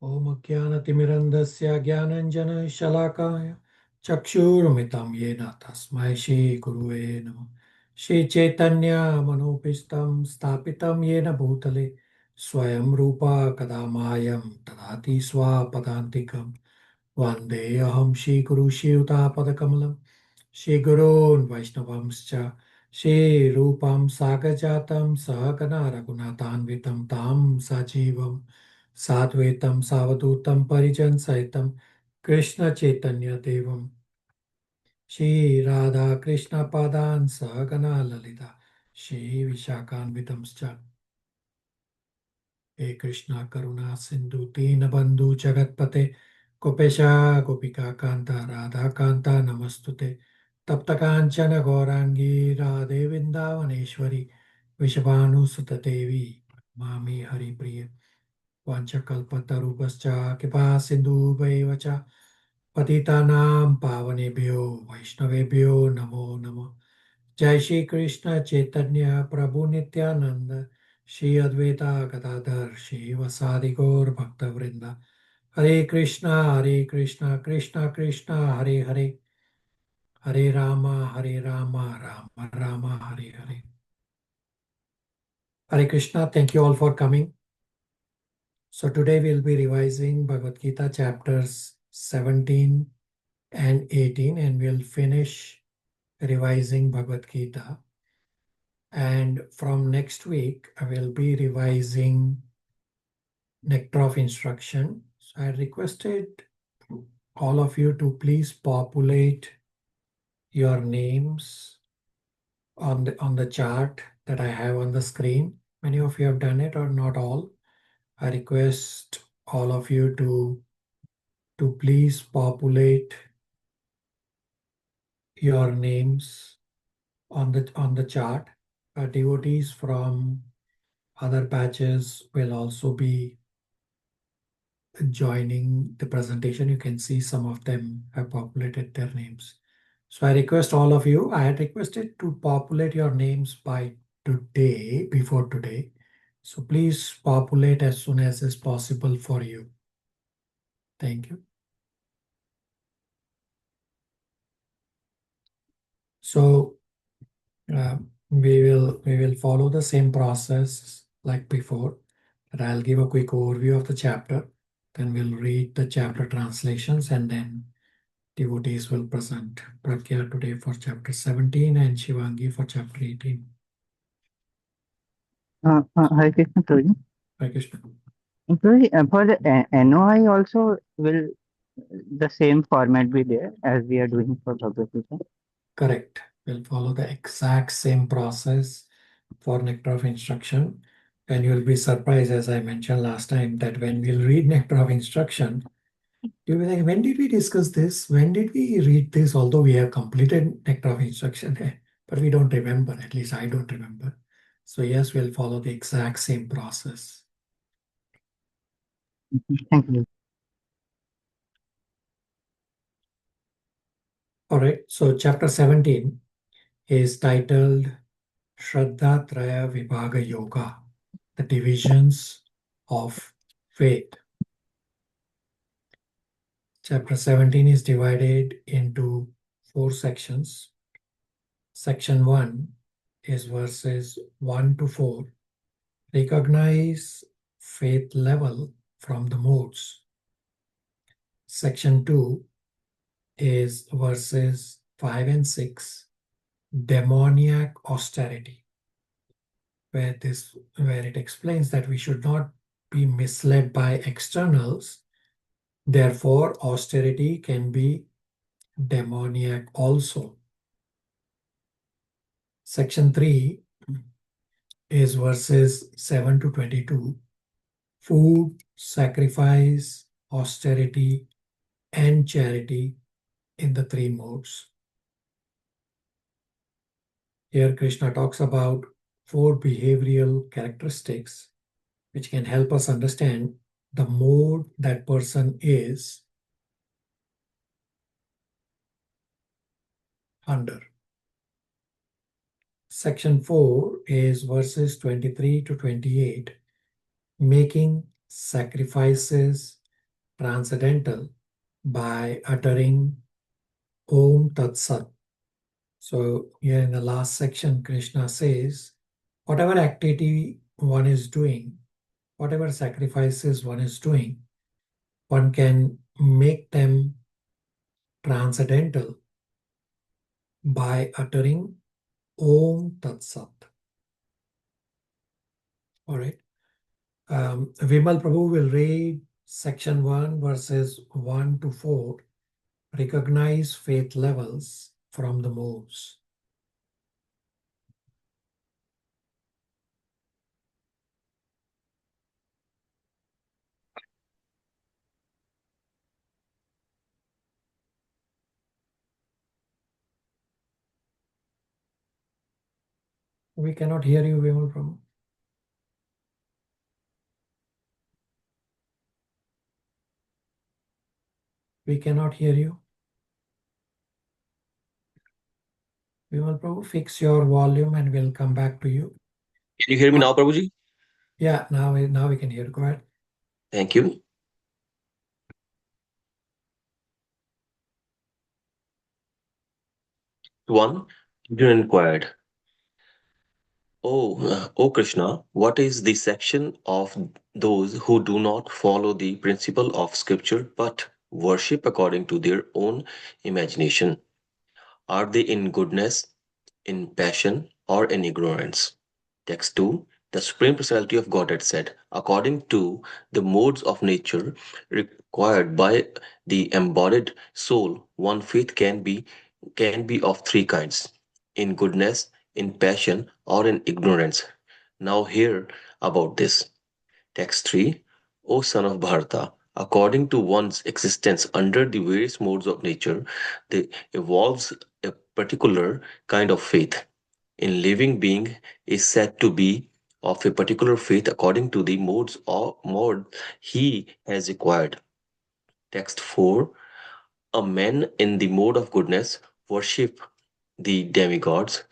Om Jnanatimirandasya Jnananjana Shalakaya Chakshurmitam Yena Tasmai Shri Guruve Namah. Shri Chaitanya Manopistam Stapitam Yena Bhutale Swayam Rupa Kadamayam Tadati Swapadantikam Vandeham Shri Guru Shri Padakamalam Shri Gurun Vaishnavamscha Shri Rupam Sagajatam Sahagana Raghunatanvitam Tam Sajivam Sadvaitam Savadutam Parijan Saitam Krishna Chaitanya Devam Shri Radha Krishna Padan Sahagana Lalita Shri Vishakanvitamscha He Krishna Karuna Sindhu Dinabandhu Jagatpate Gopesha Gopika Kanta Radha Kanta Namastute Tapta Kanchana Gaurangi Radhe Vrindavaneshwari Vishabhanu Sutta Devi Mami Hari Priya Vanchakalpatarubhascha Kripa Sindhubhaiva cha Patitanam Pavanebhyo Vaishnavebhyo Namo Namo Jai Shri Krishna Chaitanya Prabhu Nityananda Shri Advaita Gadadhar Shri Vasadi Gaur Bhakta Vrinda Hare Krishna Krishna Krishna Hare Hare Hare Rama Rama Rama Hare Hare. Hare Krishna, thank you all for coming. So today we'll be revising Bhagavad Gita chapters 17 and 18, and we'll finish revising Bhagavad Gita. And from next week, I will be revising Nectar of Instruction. So I requested all of you to please populate your names on the chart that I have on the screen. Many of you have done it, or not all. I request all of you to please populate your names on the chart. Devotees from other batches will also be joining the presentation. You can see some of them have populated their names. So I request all of you, I had requested to populate your names by today, before today. So please populate as soon as is possible for you. Thank you. So we will follow the same process like before. But I'll give a quick overview of the chapter. Then we'll read the chapter translations, and then devotees will present. Pragya today for chapter 17 and Shivangi for chapter 18. Hare Krishna, Prabhuji. Hare Krishna. Prabhuji, for the NOI also will the same format be there as we are doing for Bhagavad Gita? Correct. We'll follow the exact same process for Nectar of Instruction. And you'll be surprised, as I mentioned last time, that when we'll read Nectar of Instruction, you'll be like, when did we discuss this? When did we read this? Although we have completed Nectar of Instruction, but we don't remember. At least I don't remember. So yes, we'll follow the exact same process. Thank you. All right. So chapter 17 is titled Shraddha Traya Vibhaga Yoga, the divisions of faith. Chapter 17 is divided into 4 sections. Section 1 is verses 1 to 4. Recognize faith level from the modes. Section 2 is verses 5 and 6. Demoniac austerity, where it explains that we should not be misled by externals. Therefore, austerity can be demoniac also. Section 3 is verses 7 to 22. Food, sacrifice, austerity, and charity in the 3 modes. Here Krishna talks about 4 behavioral characteristics which can help us understand the mode that person is under. Section 4 is verses 23 to 28, making sacrifices transcendental by uttering Om Tat Sat. So here in the last section, Krishna says, whatever activity one is doing, whatever sacrifices one is doing, one can make them transcendental by uttering Om Tat Sat. All right. Vimal Prabhu will read section 1, verses 1 to 4. Recognize faith levels from the modes. We cannot hear you, Vimal Prabhu. We cannot hear you. Vimal Prabhu, fix your volume and we'll come back to you. Can you hear me now, Prabhuji? Yeah, now we can hear. Go ahead. Thank you. One, Arjuna inquired, O Krishna, what is the section of those who do not follow the principle of scripture but worship according to their own imagination? Are they in goodness, in passion, or in ignorance? Text 2. The Supreme Personality of Godhead said, according to the modes of nature required by the embodied soul, one faith can be of three kinds: in goodness, in passion, or in ignorance. Now hear about this. Text 3. O son of Bharata, according to one's existence under the various modes of nature, there evolves a particular kind of faith. In living being is said to be of a particular faith according to the mode he has acquired. Text 4. A man in the mode of goodness worship the demigods,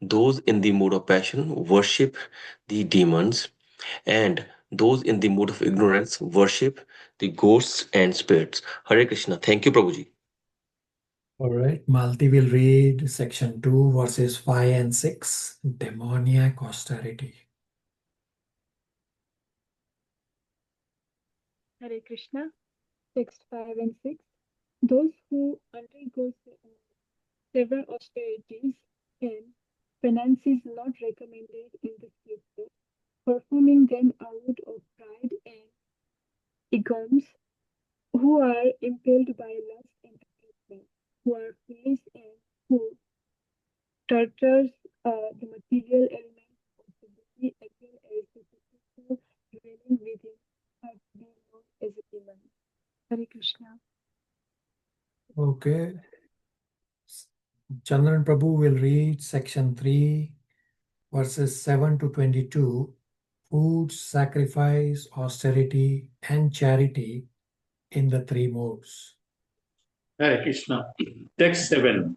those in the mode of passion worship the demons, and those in the mode of ignorance worship the ghosts and spirits. Hare Krishna. Thank you, Prabhuji. All right. Malti will read section 2, verses 5 and 6. Demoniac austerity. Hare Krishna, text 5 and 6. Those who undergo several austerities and penances not recommended in the scripture, performing them out of pride and egoms, who are impelled by lust and attachment, who are foolish and who tortures the material elements of the body as well as the physical dwelling within, are to be known as a demon. Hare Krishna. Okay. Chandran Prabhu will read section 3, verses 7 to 22. Food, sacrifice, austerity, and charity in the three modes. Hare Krishna. Text 7.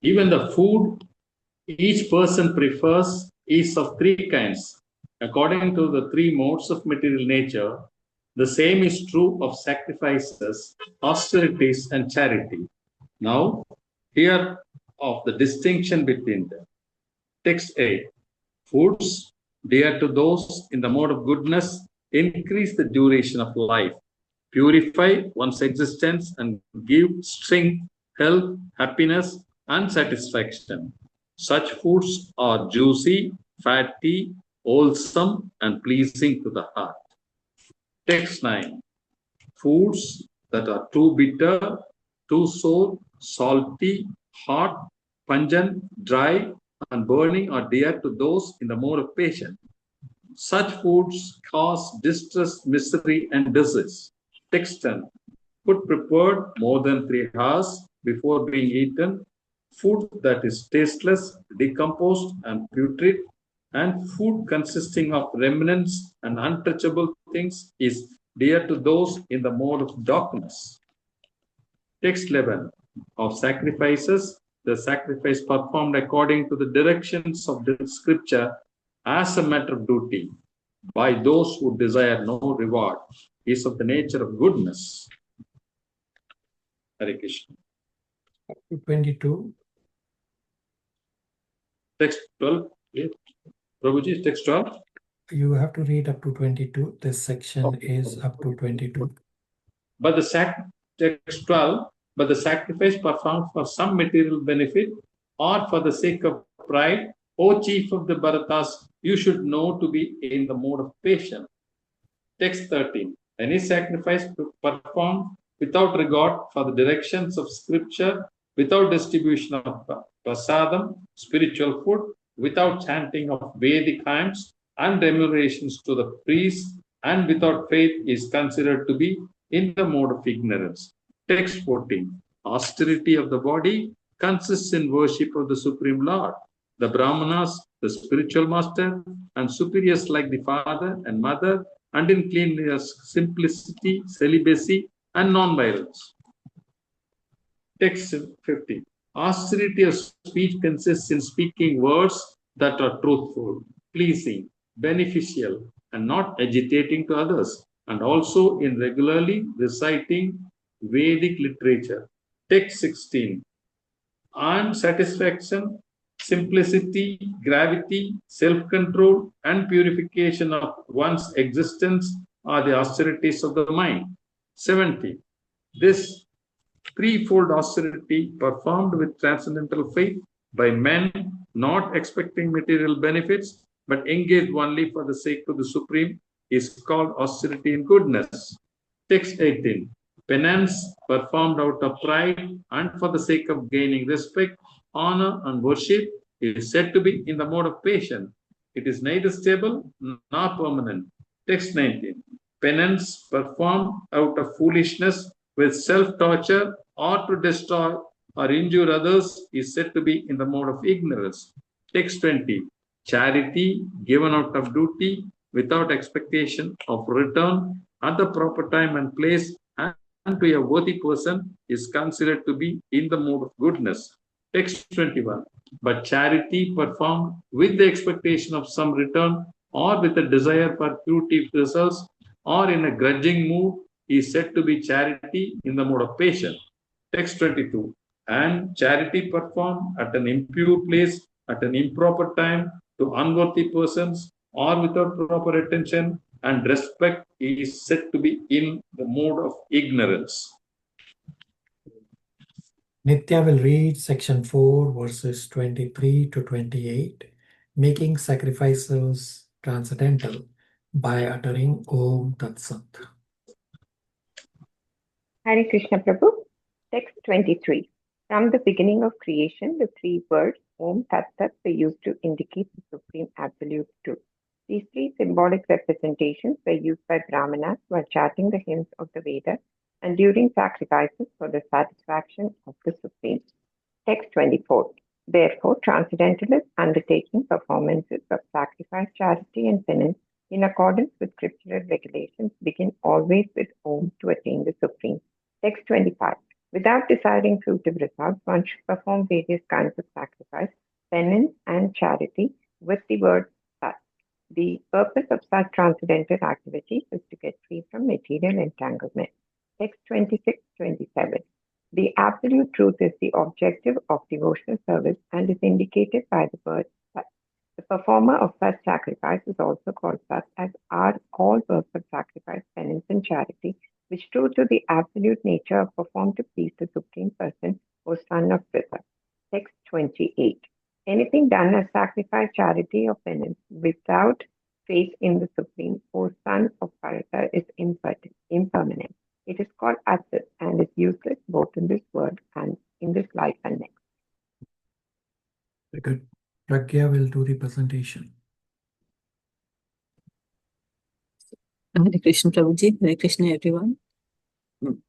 Even the food each person prefers is of three kinds. According to the three modes of material nature, the same is true of sacrifices, austerities, and charity. Now, here of the distinction between them. Text 8. Foods dear to those in the mode of goodness increase the duration of life, purify one's existence, and give strength, health, happiness, and satisfaction. Such foods are juicy, fatty, wholesome, and pleasing to the heart. Text 9. Foods that are too bitter, too sour, salty, hot, pungent, dry, and burning are dear to those in the mode of patience. Such foods cause distress, misery, and disease. Text 10. Food prepared more than 3 hours before being eaten, food that is tasteless, decomposed, and putrid, and food consisting of remnants and untouchable things is dear to those in the mode of darkness. Text 11. Of sacrifices, the sacrifice performed according to the directions of the scripture as a matter of duty by those who desire no reward. is of the nature of goodness. Hare Krishna. 22. Text 12. Yeah. Prabhuji, text 12. You have to read up to 22. This section is up to 22. But text 12, but the sacrifice performed for some material benefit or for the sake of pride, O chief of the Bharatas, you should know to be in the mode of patience. Text 13. Any sacrifice performed without regard for the directions of scripture, without distribution of prasadam, spiritual food, without chanting of Vedic hymns and remunerations to the priests, and without faith is considered to be in the mode of ignorance. Text 14. Austerity of the body consists in worship of the Supreme Lord. The Brahmanas, the spiritual master, and superiors like the father and mother, and in cleanliness, simplicity, celibacy, and non-violence. Text 50. Austerity of speech consists in speaking words that are truthful, pleasing, beneficial, and not agitating to others, and also in regularly reciting Vedic literature. Text 16. And satisfaction, simplicity, gravity, self-control, and purification of one's existence are the austerities of the mind. 70. This threefold austerity performed with transcendental faith by men not expecting material benefits but engaged only for the sake of the Supreme is called austerity in goodness. Text 18. Penance performed out of pride and for the sake of gaining respect, honor, and worship is said to be in the mode of patience. It is neither stable nor permanent. Text 19. Penance performed out of foolishness with self-torture or to destroy or injure others is said to be in the mode of ignorance. Text 20. Charity given out of duty without expectation of return at the proper time and place and to a worthy person is considered to be in the mode of goodness. Text 21. But charity performed with the expectation of some return or with a desire for purity results or in a grudging mood is said to be charity in the mode of patience. Text 22. And charity performed at an impure place, at an improper time, to unworthy persons, or without proper attention and respect is said to be in the mode of ignorance. Nitya will read section 4, verses 23 to 28, making sacrifices transcendental by uttering Om Tat Sat. Hare Krishna Prabhu. Text 23. From the beginning of creation, the three words Om Tat Sat were used to indicate the Supreme Absolute Truth. These three symbolic representations were used by Brahmanas while chanting the hymns of the Vedas and during sacrifices for the satisfaction of the Supreme. Text 24. Therefore, transcendentalists undertaking performances of sacrifice, charity, and penance in accordance with scriptural regulations begin always with Om to attain the Supreme. Text 25. Without desiring fruitive results, one should perform various kinds of sacrifice, penance, and charity with the word Sat. The purpose of such transcendental activities is to get free from material entanglement. Text 26-27. The absolute truth is the objective of devotional service and is indicated by the word Sat. The performer of such sacrifice is also called Sat, as are all works of sacrifice, penance, and charity, which true to the absolute nature are performed to please the Supreme Person or Son of Pritha. Text 28. Anything done as sacrifice, charity, or penance without faith in the Supreme or Son of Bharata is impermanent. It is called asat and is useless both in this world and in this life and next. Very good. Pragya will do the presentation. Hare Krishna Prabhuji, Hare Krishna everyone.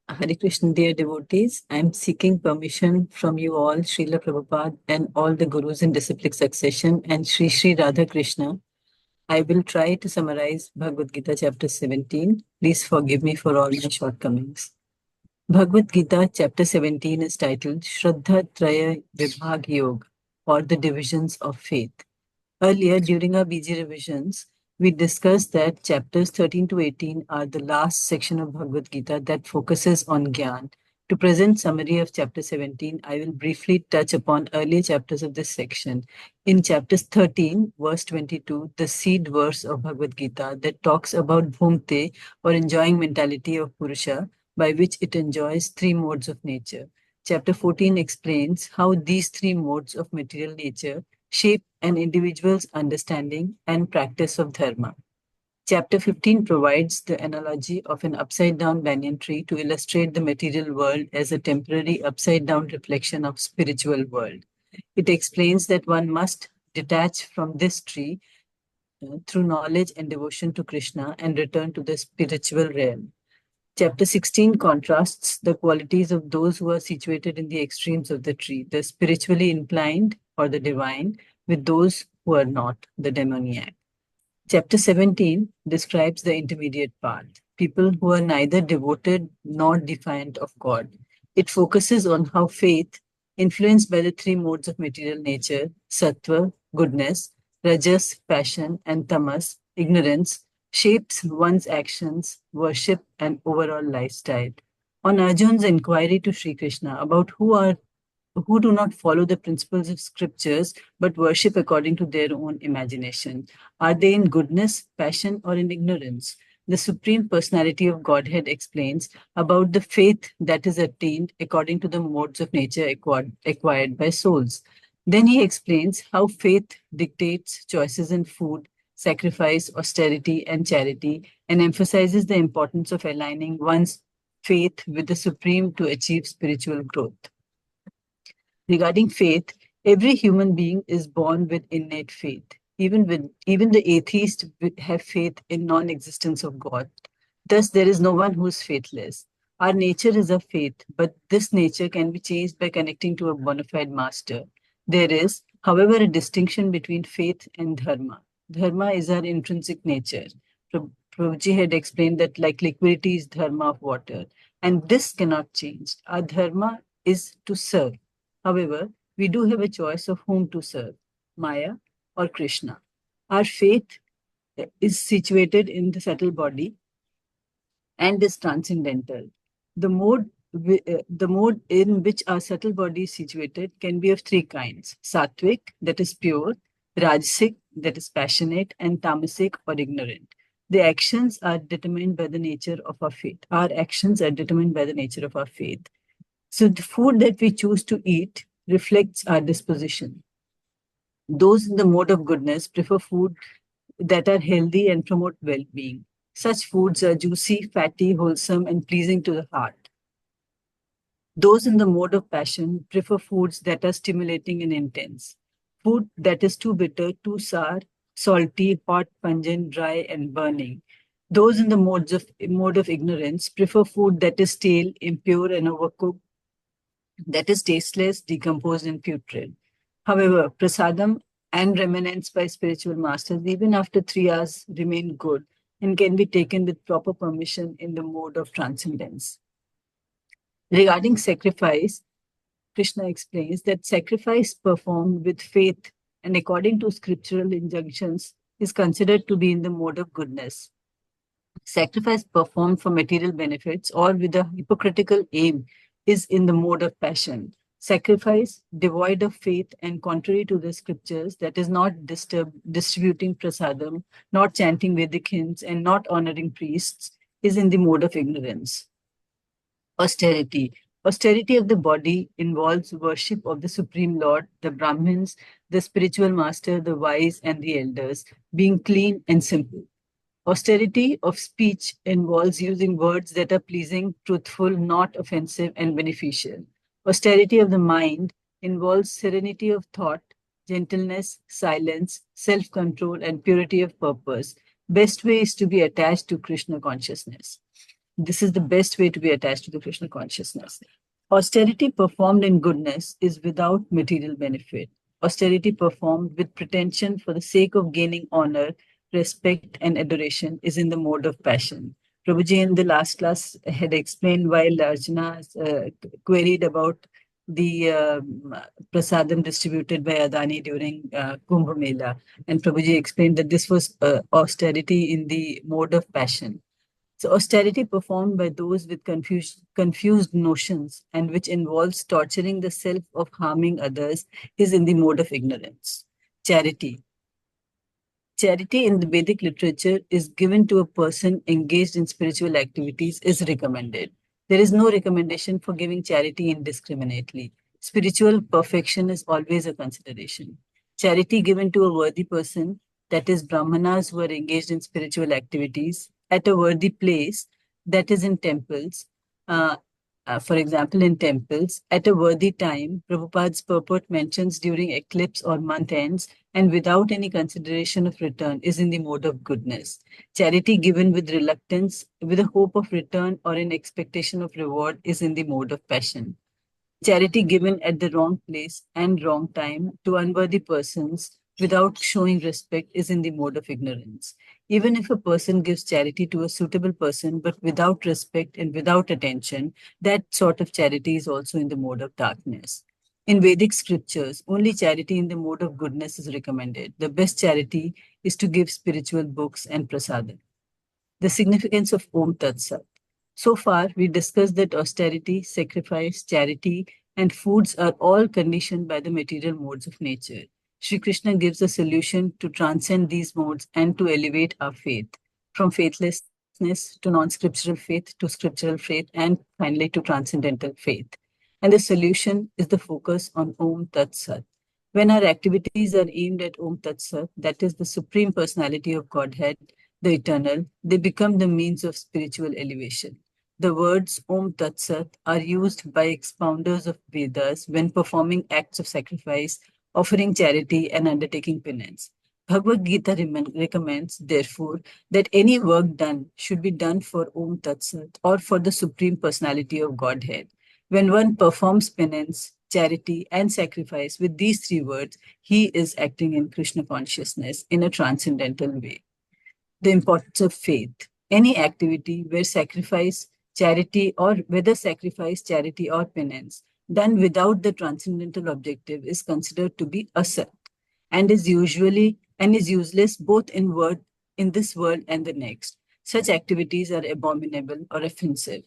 Hare Krishna dear devotees, I am seeking permission from you all, Srila Prabhupada and all the Gurus in disciplic succession and Sri Sri Radha Krishna. I will try to summarize Bhagavad Gita chapter 17. Please forgive me for all my shortcomings. Bhagavad Gita chapter 17 is titled Shraddha Traya Vibhag Yoga, or the divisions of faith. Earlier, during our BG revisions, we discussed that chapters 13 to 18 are the last section of Bhagavad Gita that focuses on Gyan. To present summary of chapter 17, I will briefly touch upon earlier chapters of this section. In chapter 13, verse 22, the seed verse of Bhagavad Gita that talks about bhumte or enjoying mentality of Purusha, by which it enjoys three modes of nature. Chapter 14 explains how these three modes of material nature shape an individual's understanding and practice of dharma. Chapter 15 provides the analogy of an upside-down banyan tree to illustrate the material world as a temporary upside-down reflection of spiritual world. It explains that one must detach from this tree through knowledge and devotion to Krishna and return to the spiritual realm. Chapter 16 contrasts the qualities of those who are situated in the extremes of the tree, the spiritually inclined or the divine, with those who are not, the demoniac. Chapter 17 describes the intermediate path, people who are neither devoted nor defiant of God. It focuses on how faith, influenced by the three modes of material nature, sattva, goodness, rajas, passion, and tamas, ignorance, shapes one's actions, worship, and overall lifestyle. On Arjun's inquiry to Sri Krishna about who do not follow the principles of scriptures but worship according to their own imagination. Are they in goodness, passion, or in ignorance? The Supreme Personality of Godhead explains about the faith that is attained according to the modes of nature acquired by souls. Then he explains how faith dictates choices in food, sacrifice, austerity, and charity, and emphasizes the importance of aligning one's faith with the Supreme to achieve spiritual growth. Regarding faith, every human being is born with innate faith. Even the atheists have faith in non-existence of God. Thus, there is no one who is faithless. Our nature is of faith, but this nature can be changed by connecting to a bona fide master. There is, however, a distinction between faith and dharma. Dharma is our intrinsic nature. Prabhuji had explained that like liquidity is dharma of water, and this cannot change. Our dharma is to serve. However, we do have a choice of whom to serve, Maya or Krishna. Our faith is situated in the subtle body and is transcendental. The mode in which our subtle body is situated can be of three kinds: sattvic, that is pure; rajasic, that is passionate; and tamasic or ignorant. The actions are determined by the nature of our faith. Our actions are determined by the nature of our faith. So the food that we choose to eat reflects our disposition. Those in the mode of goodness prefer food that are healthy and promote well-being. Such foods are juicy, fatty, wholesome, and pleasing to the heart. Those in the mode of passion prefer foods that are stimulating and intense. Food that is too bitter, too sour, salty, hot, pungent, dry, and burning. Those in the mode of ignorance prefer food that is stale, impure, and overcooked, that is tasteless, decomposed, and putrid. However, prasadam and remnants by spiritual masters, even after 3 hours, remain good and can be taken with proper permission in the mode of transcendence. Regarding sacrifice, Krishna explains that sacrifice performed with faith and according to scriptural injunctions is considered to be in the mode of goodness. Sacrifice performed for material benefits or with a hypocritical aim is in the mode of passion. Sacrifice devoid of faith and contrary to the scriptures, that is not distributing prasadam, not chanting Vedic hymns, and not honoring priests, is in the mode of ignorance. Austerity. Austerity of the body involves worship of the Supreme Lord, the Brahmins, the spiritual master, the wise, and the elders, being clean and simple. Austerity of speech involves using words that are pleasing, truthful, not offensive, and beneficial. Austerity of the mind involves serenity of thought, gentleness, silence, self-control, and purity of purpose. Best way is to be attached to Krishna consciousness. This is the best way to be attached to the Krishna consciousness. Austerity performed in goodness is without material benefit. Austerity performed with pretension for the sake of gaining honor, respect, and adoration is in the mode of passion. Prabhuji in the last class had explained while Arjuna queried about the prasadam distributed by Adani during Kumbh Mela. And Prabhuji explained that this was austerity in the mode of passion. So austerity performed by those with confused notions and which involves torturing the self of harming others is in the mode of ignorance. Charity. Charity in the Vedic literature is given to a person engaged in spiritual activities is recommended. There is no recommendation for giving charity indiscriminately. Spiritual perfection is always a consideration. Charity given to a worthy person, that is Brahmanas who are engaged in spiritual activities, at a worthy place, that is in temples, for example, in temples, at a worthy time, Prabhupada's purport mentions during eclipse or month ends, and without any consideration of return is in the mode of goodness. Charity given with reluctance, with a hope of return or in expectation of reward is in the mode of passion. Charity given at the wrong place and wrong time to unworthy persons without showing respect is in the mode of ignorance. Even if a person gives charity to a suitable person but without respect and without attention, that sort of charity is also in the mode of darkness. In Vedic scriptures, only charity in the mode of goodness is recommended. The best charity is to give spiritual books and prasadam. The significance of Om Tat Sat. So far, we discussed that austerity, sacrifice, charity, and foods are all conditioned by the material modes of nature. Sri Krishna gives a solution to transcend these modes and to elevate our faith from faithlessness to non-scriptural faith to scriptural faith and finally to transcendental faith. And the solution is the focus on Om Tat Sat. When our activities are aimed at Om Tat Sat, that is the Supreme Personality of Godhead, the eternal, they become the means of spiritual elevation. The words Om Tat Sat are used by expounders of Vedas when performing acts of sacrifice, offering charity, and undertaking penance. Bhagavad Gita recommends, therefore, that any work done should be done for Om Tat Sat or for the Supreme Personality of Godhead. When one performs penance, charity, and sacrifice with these three words, he is acting in Krishna consciousness in a transcendental way. The importance of faith. Any activity where sacrifice, charity, or whether sacrifice, charity, or penance done without the transcendental objective is considered to be asat and is useless both in this world and the next. Such activities are abominable or offensive.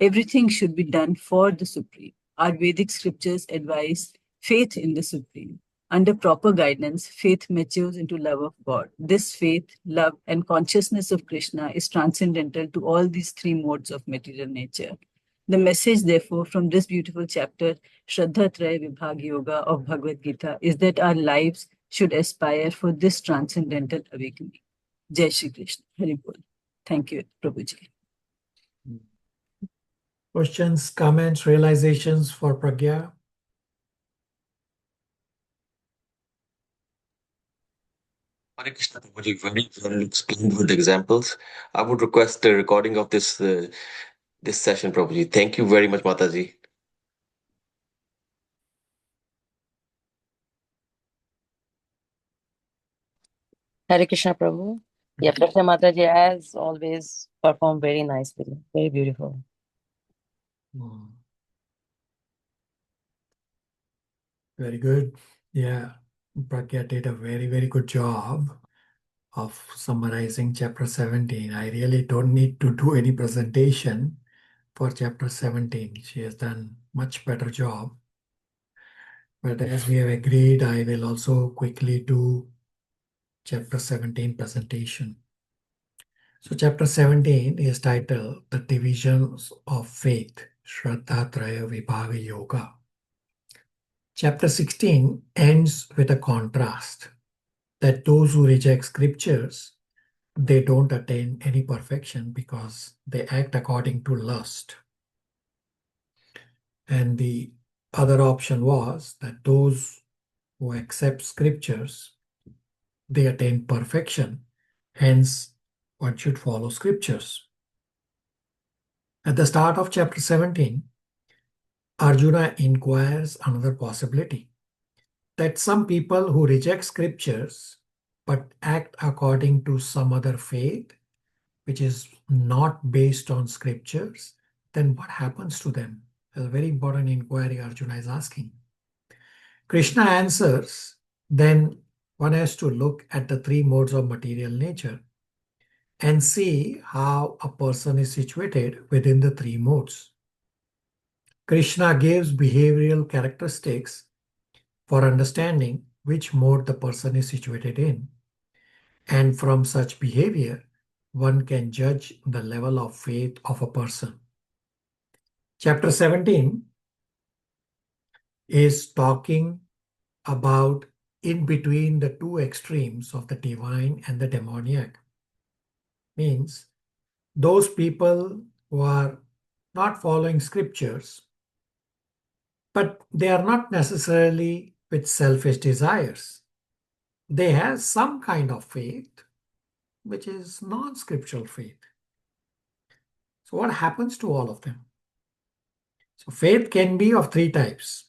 Everything should be done for the Supreme. Our Vedic scriptures advise faith in the Supreme. Under proper guidance, faith matures into love of God. This faith, love, and consciousness of Krishna is transcendental to all these three modes of material nature. The message, therefore, from this beautiful chapter, Shraddha Traya Vibhag Yoga of Bhagavad Gita, is that our lives should aspire for this transcendental awakening. Jai Shri Krishna. Hari Bol. Thank you, Prabhuji. Questions, comments, realizations for Pragya? Hare Krishna, Prabhuji, very well explained with examples. I would request a recording of this session, Prabhuji. Thank you very much, Mataji. Hare Krishna Prabhu. Yeah, Krishna Mataji, as always, performed very nicely. Very beautiful. Very good. Yeah, Pragya did a very, very good job of summarizing chapter 17. I really don't need to do any presentation for chapter 17. She has done much better job. But as we have agreed, I will also quickly do chapter 17 presentation. So chapter 17 is titled The Divisions of Faith, Shraddha Traya Vibhaga Yoga. Chapter 16 ends with a contrast that those who reject scriptures, they don't attain any perfection because they act according to lust. And the other option was that those who accept scriptures, they attain perfection. Hence, one should follow scriptures. At the start of chapter 17, Arjuna inquires another possibility, that some people who reject scriptures but act according to some other faith, which is not based on scriptures, then what happens to them? A very important inquiry Arjuna is asking. Krishna answers, then one has to look at the three modes of material nature and see how a person is situated within the three modes. Krishna gives behavioral characteristics for understanding which mode the person is situated in. And from such behavior, one can judge the level of faith of a person. Chapter 17 is talking about in between the two extremes of the divine and the demoniac. Means those people who are not following scriptures, but they are not necessarily with selfish desires. They have some kind of faith, which is non-scriptural faith. So what happens to all of them? So faith can be of three types: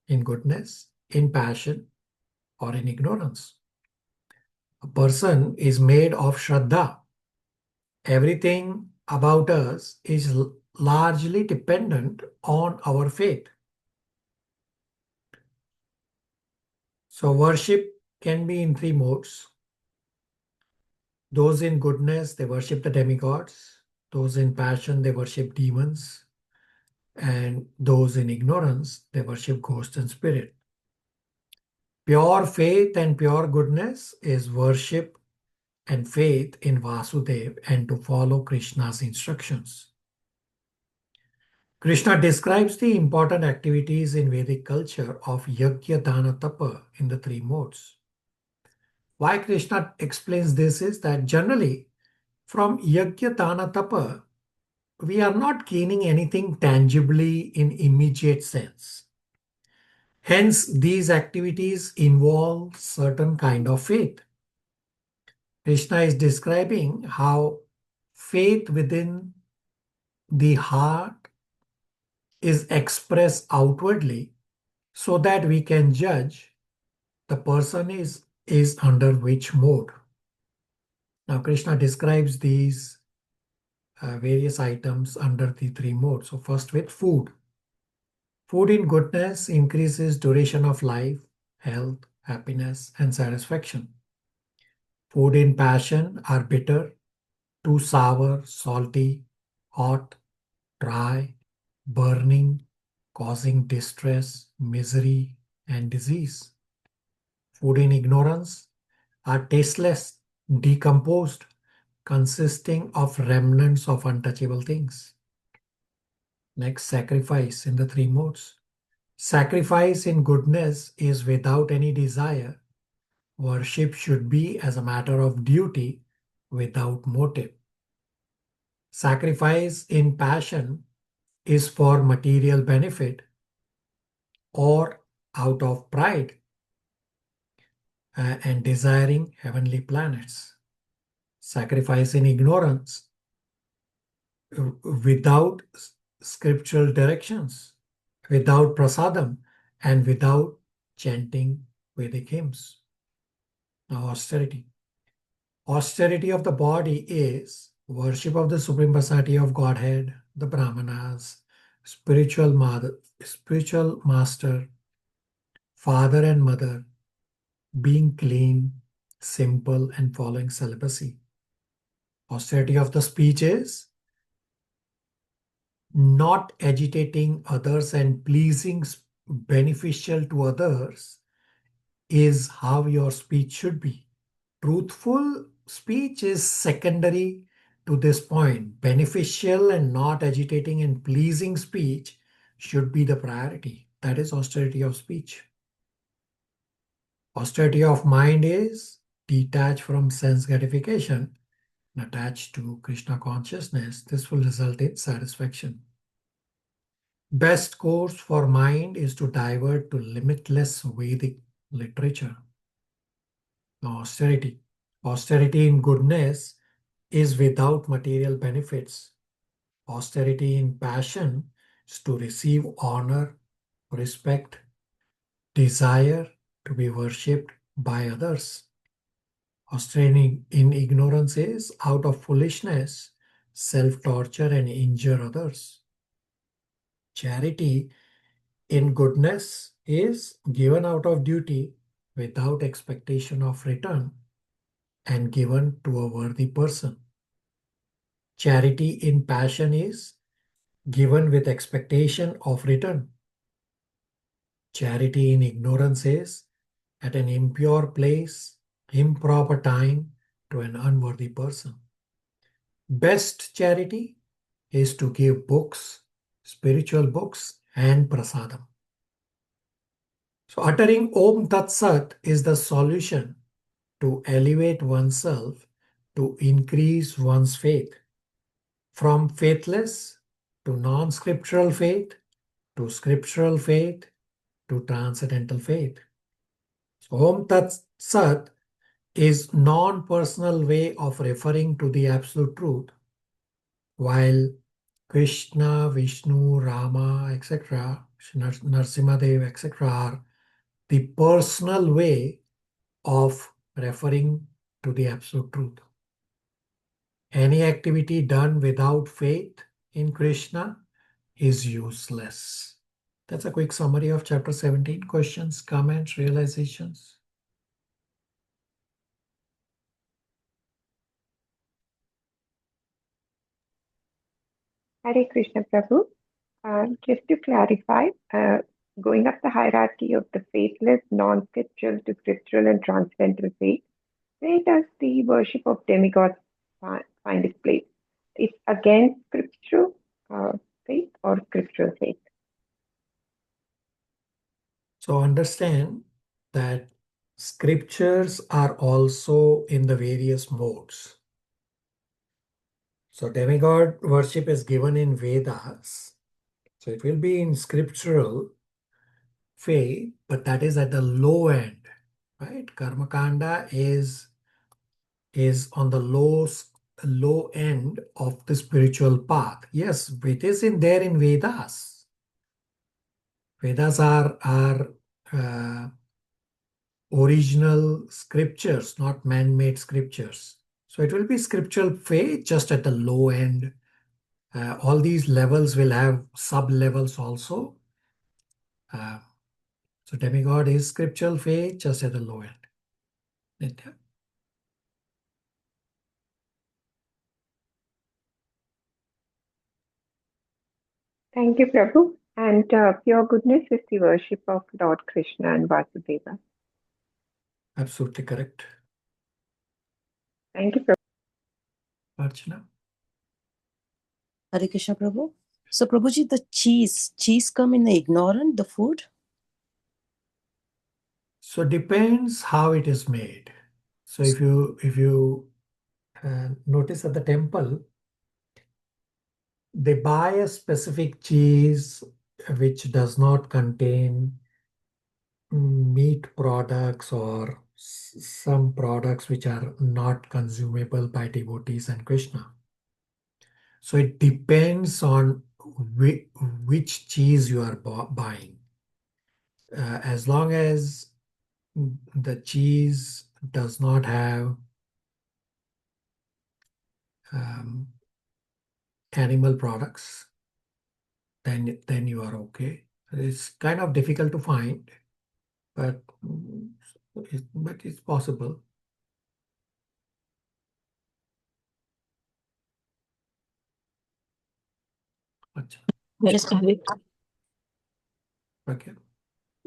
in goodness, in passion, or in ignorance. A person is made of Shraddha. Everything about us is largely dependent on our faith. So worship can be in three modes. Those in goodness, they worship the demigods. Those in passion, they worship demons. And those in ignorance, they worship ghosts and spirit. Pure faith and pure goodness is worship and faith in Vasudev and to follow Krishna's instructions. Krishna describes the important activities in Vedic culture of Yajna, Dana, Tapa in the three modes. Why Krishna explains this is that generally from Yajna, Dana, Tapa, we are not gaining anything tangibly in immediate sense. Hence, these activities involve certain kind of faith. Krishna is describing how faith within the heart is expressed outwardly so that we can judge the person is under which mode. Now, Krishna describes these various items under the three modes. So first with food. Food in goodness increases duration of life, health, happiness, and satisfaction. Food in passion are bitter, too sour, salty, hot, dry, burning, causing distress, misery, and disease. Food in ignorance are tasteless, decomposed, consisting of remnants of untouchable things. Next, sacrifice in the three modes. Sacrifice in goodness is without any desire. Worship should be as a matter of duty without motive. Sacrifice in passion is for material benefit or out of pride and desiring heavenly planets. Sacrifice in ignorance without scriptural directions, without prasadam, and without chanting Vedic hymns. Now, austerity. Austerity of the body is worship of the Supreme Personality of Godhead, the Brahmanas, spiritual master, father and mother, being clean, simple, and following celibacy. Austerity of the speech is not agitating others and pleasing beneficial to others is how your speech should be. Truthful speech is secondary to this point. Beneficial and not agitating and pleasing speech should be the priority. That is austerity of speech. Austerity of mind is detached from sense gratification and attached to Krishna consciousness. This will result in satisfaction. Best course for mind is to divert to limitless Vedic literature. Now, austerity. Austerity in goodness is without material benefits. Austerity in passion is to receive honor, respect, desire to be worshipped by others. Austerity in ignorance is out of foolishness, self-torture and injure others. Charity in goodness is given out of duty without expectation of return and given to a worthy person. Charity in passion is given with expectation of return. Charity in ignorance is at an impure place, improper time to an unworthy person. Best charity is to give books, spiritual books, and prasadam. So uttering Om Tat Sat is the solution to elevate oneself, to increase one's faith. From faithless to non-scriptural faith, to scriptural faith, to transcendental faith. So Om Tat Sat is non-personal way of referring to the absolute truth, while Krishna, Vishnu, Rama, etc., Narsimhadev, etc., are the personal way of referring to the absolute truth. Any activity done without faith in Krishna is useless. That's a quick summary of chapter 17. Questions, comments, realizations? Hare Krishna Prabhu. Just to clarify, going up the hierarchy of the faithless, non-scriptural to scriptural and transcendental faith, where does the worship of demigods find its place? It's against scriptural faith or scriptural faith? So understand that scriptures are also in the various modes. So demigod worship is given in Vedas. So it will be in scriptural faith, but that is at the low end, right? Karmakanda is on the low end of the spiritual path. Yes, it is in there in Vedas. Vedas are original scriptures, not man-made scriptures. So it will be scriptural faith just at the low end. All these levels will have sub-levels also. So demigod is scriptural faith just at the low end. Nitya. Thank you, Prabhu. And pure goodness is the worship of Lord Krishna and Vasudeva. Absolutely correct. Thank you, Prabhu. Archana. Hare Krishna Prabhu. So Prabhuji, the cheese come in the ignorant, the food? So depends how it is made. So if you notice at the temple, they buy a specific cheese which does not contain meat products or some products which are not consumable by devotees and Krishna. So it depends on which cheese you are buying. As long as the cheese does not have animal products, then you are okay. It's kind of difficult to find, but it's possible. Yes, correct. Okay.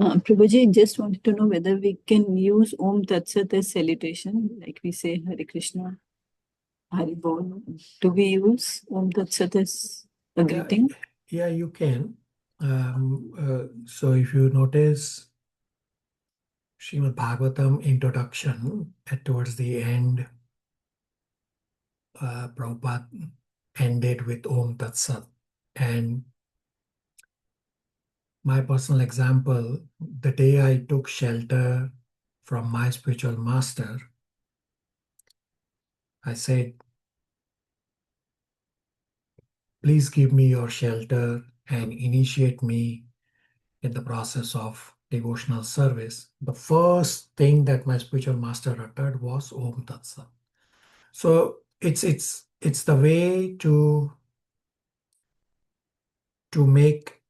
Prabhuji, just wanted to know whether we can use Om Tat Sat as salutation, like we say Hare Krishna, Hari Bol. Do we use Om Tat Sat as a greeting? Yeah, you can. So if you notice Srimad Bhagavatam introduction towards the end, Prabhupada ended with Om Tat Sat. And my personal example, the day I took shelter from my spiritual master, I said, please give me your shelter and initiate me in the process of devotional service. The first thing that my spiritual master uttered was Om Tat Sat. So it's the way to make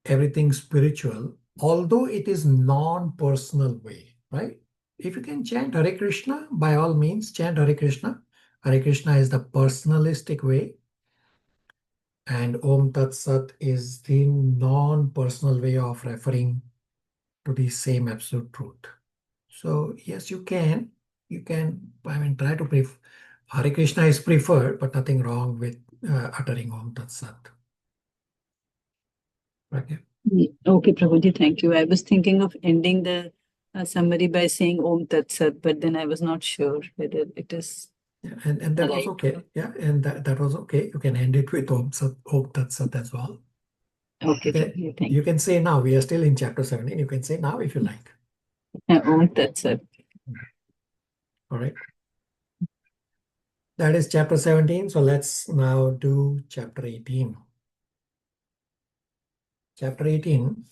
everything spiritual, although it is non-personal way, right? If you can chant Hare Krishna, by all means, chant Hare Krishna. Hare Krishna is the personalistic way, and Om Tat Sat is the non-personal way of referring to the same absolute truth. So yes, you can, I mean, try to prefer. Hare Krishna is preferred, but nothing wrong with uttering Om Tat Sat. Okay. Okay, Prabhuji, thank you. I was thinking of ending the summary by saying Om Tat Sat, but then I was not sure whether it is. Yeah, and that was Right. okay. Yeah, and that was okay. You can end it with Om Tat Sat as well. Okay, Okay. Prabhuji, thank You can say now. We are still in chapter 17. You can say now if you like. you. Om Tat Sat. All right. That is chapter 17. So let's now do chapter 18. Chapter 18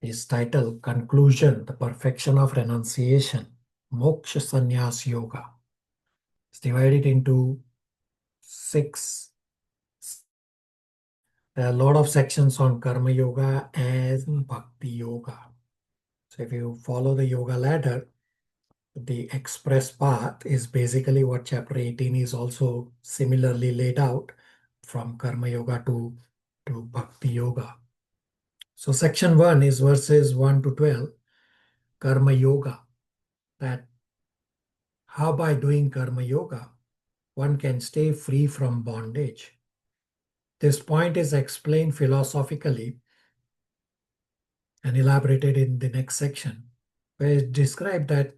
is titled Conclusion, the Perfection of Renunciation, Moksha Sannyas Yoga. It's divided into 6. There are a lot of sections on Karma Yoga and Bhakti Yoga. So if you follow the yoga ladder, the express path is basically what chapter 18 is also similarly laid out, from Karma Yoga to Bhakti Yoga. So section 1 is verses 1 to 12, Karma Yoga, that how by doing Karma Yoga one can stay free from bondage. This point is explained philosophically and elaborated in the next section, where it's described that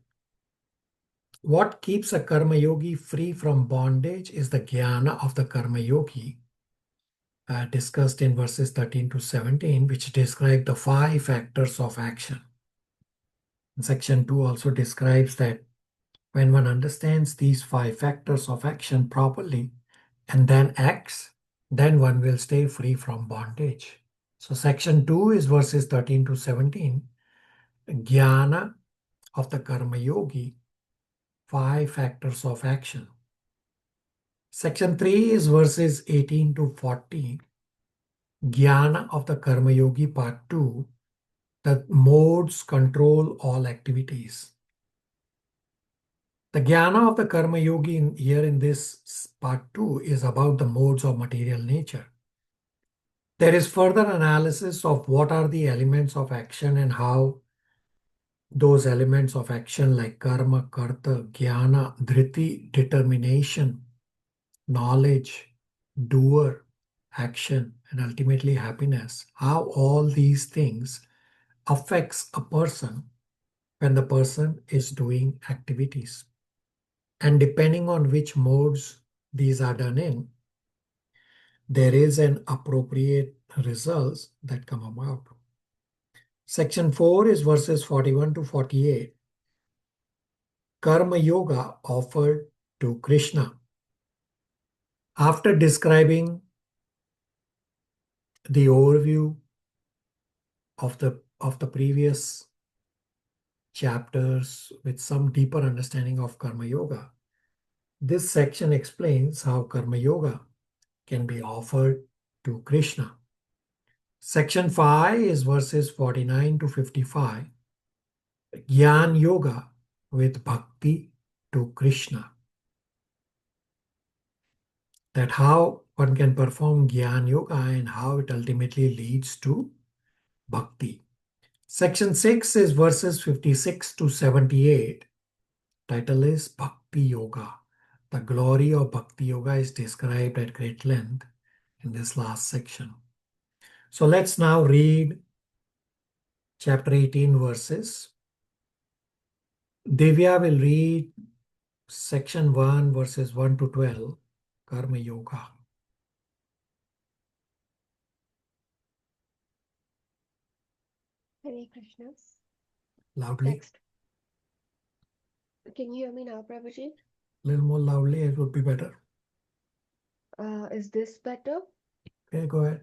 what keeps a Karma Yogi free from bondage is the jnana of the Karma Yogi, discussed in verses 13 to 17, which describe the 5 factors of action. And section 2 also describes that when one understands these 5 factors of action properly and then acts, then one will stay free from bondage. So section 2 is verses 13 to 17, jnana of the Karma Yogi, 5 factors of action. Section 3 is verses 18 to 40, jnana of the Karma Yogi part 2, that modes control all activities. The jnana of the Karma Yogi here in this part 2 is about the modes of material nature. There is further analysis of what are the elements of action and how those elements of action like karma, karta, jnana, dhriti, determination, knowledge, doer, action, and ultimately happiness, how all these things affects a person when the person is doing activities. And depending on which modes these are done in, there is an appropriate results that come about. Section 4 is verses 41 to 48. Karma Yoga offered to Krishna. After describing the overview of the previous chapters with some deeper understanding of Karma Yoga, this section explains how Karma Yoga can be offered to Krishna. Section 5 is verses 49 to 55. Jnana Yoga with Bhakti to Krishna. That how one can perform Jnana Yoga and how it ultimately leads to Bhakti. Section 6 is verses 56 to 78. Title is Bhakti Yoga. The glory of Bhakti Yoga is described at great length in this last section. So let's now read chapter 18 verses. Divya will read section 1 verses 1 to 12, Karma Yoga. Hare Krishna. Loudly. Text. Can you hear me now, Prabhuji? A little more loudly, it would be better. Is this better? Okay, go ahead.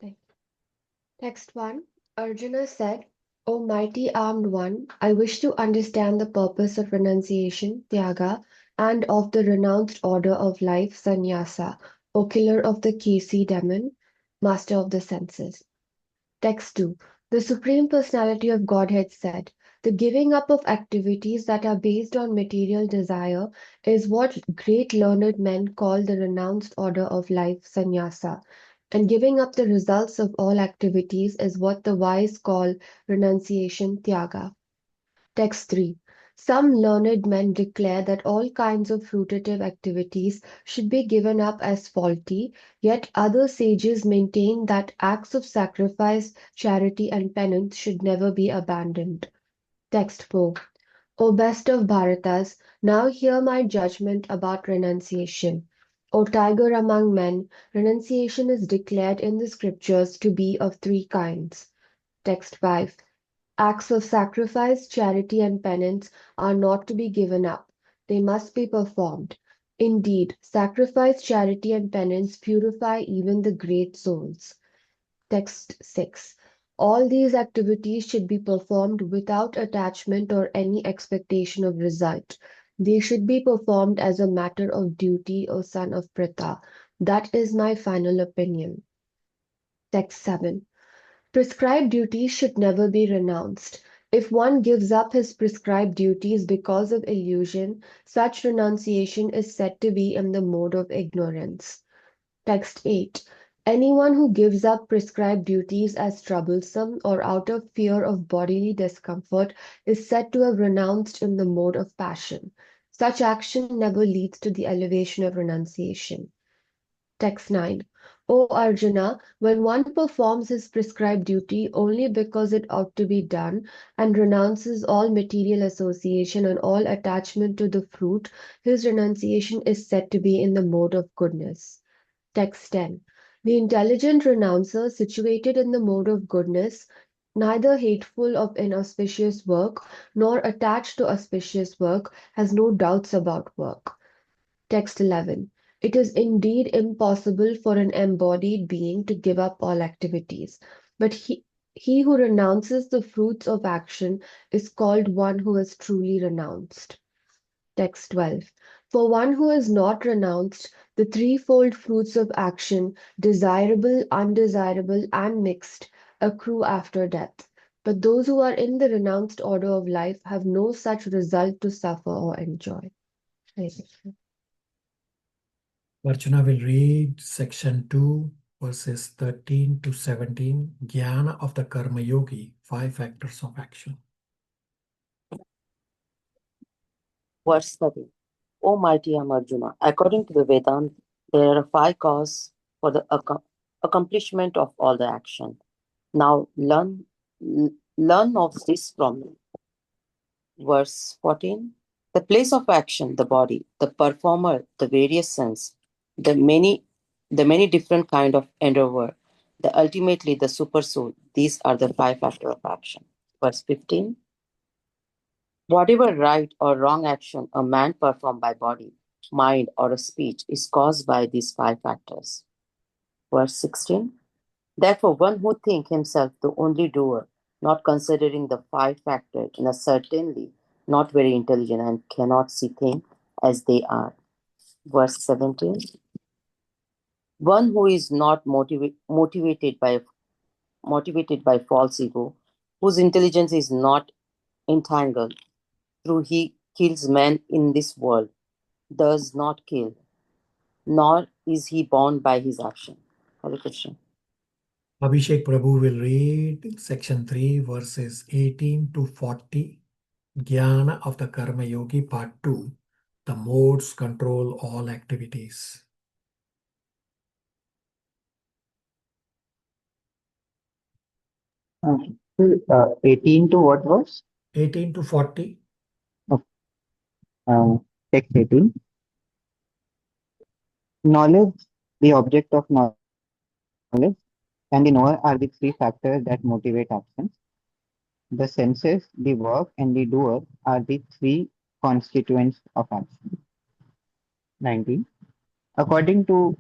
Thank you. Text 1. Arjuna said, O mighty armed one, I wish to understand the purpose of renunciation, tyaga, and of the renounced order of life, sannyasa, O killer of the Kesi demon, master of the senses. Text 2. The Supreme Personality of Godhead said, the giving up of activities that are based on material desire is what great learned men call the renounced order of life, sannyasa, and giving up the results of all activities is what the wise call renunciation, tyaga. Text 3. Some learned men declare that all kinds of fruitative activities should be given up as faulty, yet other sages maintain that acts of sacrifice, charity, and penance should never be abandoned. Text 4. O best of Bharatas, now hear my judgment about renunciation. O tiger among men, renunciation is declared in the scriptures to be of three kinds. Text 5. Acts of sacrifice, charity, and penance are not to be given up. They must be performed. Indeed, sacrifice, charity, and penance purify even the great souls. Text 6. All these activities should be performed without attachment or any expectation of result. They should be performed as a matter of duty, O son of Pritha. That is my final opinion. Text 7. Prescribed duties should never be renounced. If one gives up his prescribed duties because of illusion, such renunciation is said to be in the mode of ignorance. Text 8. Anyone who gives up prescribed duties as troublesome or out of fear of bodily discomfort is said to have renounced in the mode of passion. Such action never leads to the elevation of renunciation. Text 9. O Arjuna, when one performs his prescribed duty only because it ought to be done and renounces all material association and all attachment to the fruit, his renunciation is said to be in the mode of goodness. Text 10. The intelligent renouncer, situated in the mode of goodness, neither hateful of inauspicious work nor attached to auspicious work, has no doubts about work. Text 11. It is indeed impossible for an embodied being to give up all activities, but he who renounces the fruits of action is called one who is truly renounced. Text 12. For one who is not renounced, the threefold fruits of action, desirable, undesirable, and mixed, accrue after death. But those who are in the renounced order of life have no such result to suffer or enjoy. Arjuna will read section 2, verses 13 to 17, Jnana of the Karma Yogi, 5 factors of action. Verse 13. O mighty Arjuna, according to the Vedanta, there are 5 causes for the accomplishment of all the action. Now learn of this from me. Verse 14. The place of action, the body, the performer, the various sense, the many different kind of endeavor, the ultimately the super soul. These are the 5 factors of action. Verse 15. Whatever right or wrong action a man perform by body, mind, or a speech is caused by these 5 factors. Verse 16. Therefore, one who think himself the only doer, not considering the 5 factors, is certainly not very intelligent and cannot see things as they are. Verse 17. One who is not motivated by false ego, whose intelligence is not entangled through he kills men in this world, does not kill, nor is he bound by his action. Hare Krishna. Abhishek Prabhu will read section 3, verses 18 to 40, Jnana of the Karma Yogi, part 2. The modes control all activities. 18 to what was? 18 to 40. Text 18. Knowledge, the object of knowledge, and the knower are the 3 factors that motivate actions. The senses, the work, and the doer are the 3 constituents of action. 19. According to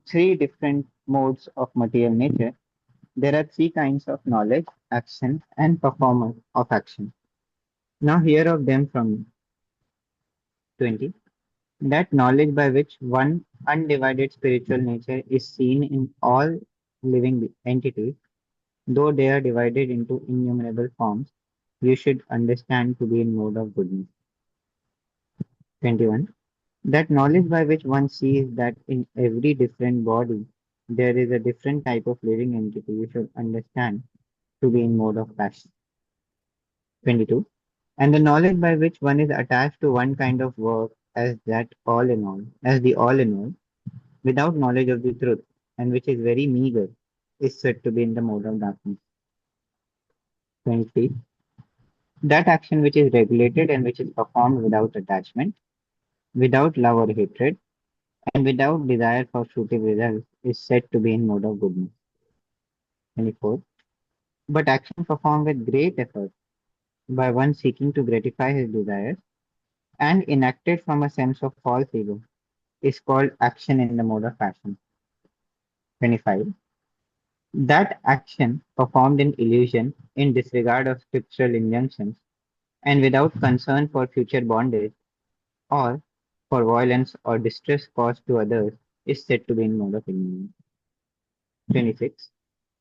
3 different modes of material nature, there are 3 kinds of knowledge, action, and performance of action. Now hear of them from me. 20. That knowledge by which one undivided spiritual nature is seen in all living entities Though they are divided into innumerable forms, you should understand to be in mode of goodness. 21. That knowledge by which one sees that in every different body there is a different type of living entity, you should understand to be in mode of passion. 22. And the knowledge by which one is attached to one kind of work as that all in all, as the all in all, without knowledge of the truth, and which is very meager, is said to be in the mode of darkness. 23. That action which is regulated and which is performed without attachment, without love or hatred, and without desire for fruitive results, is said to be in mode of goodness. 24. But action performed with great effort by one seeking to gratify his desires and enacted from a sense of false ego is called action in the mode of passion. 25. That action performed in illusion, in disregard of scriptural injunctions, and without concern for future bondage or for violence or distress caused to others, is said to be in mode of ignorance. 26.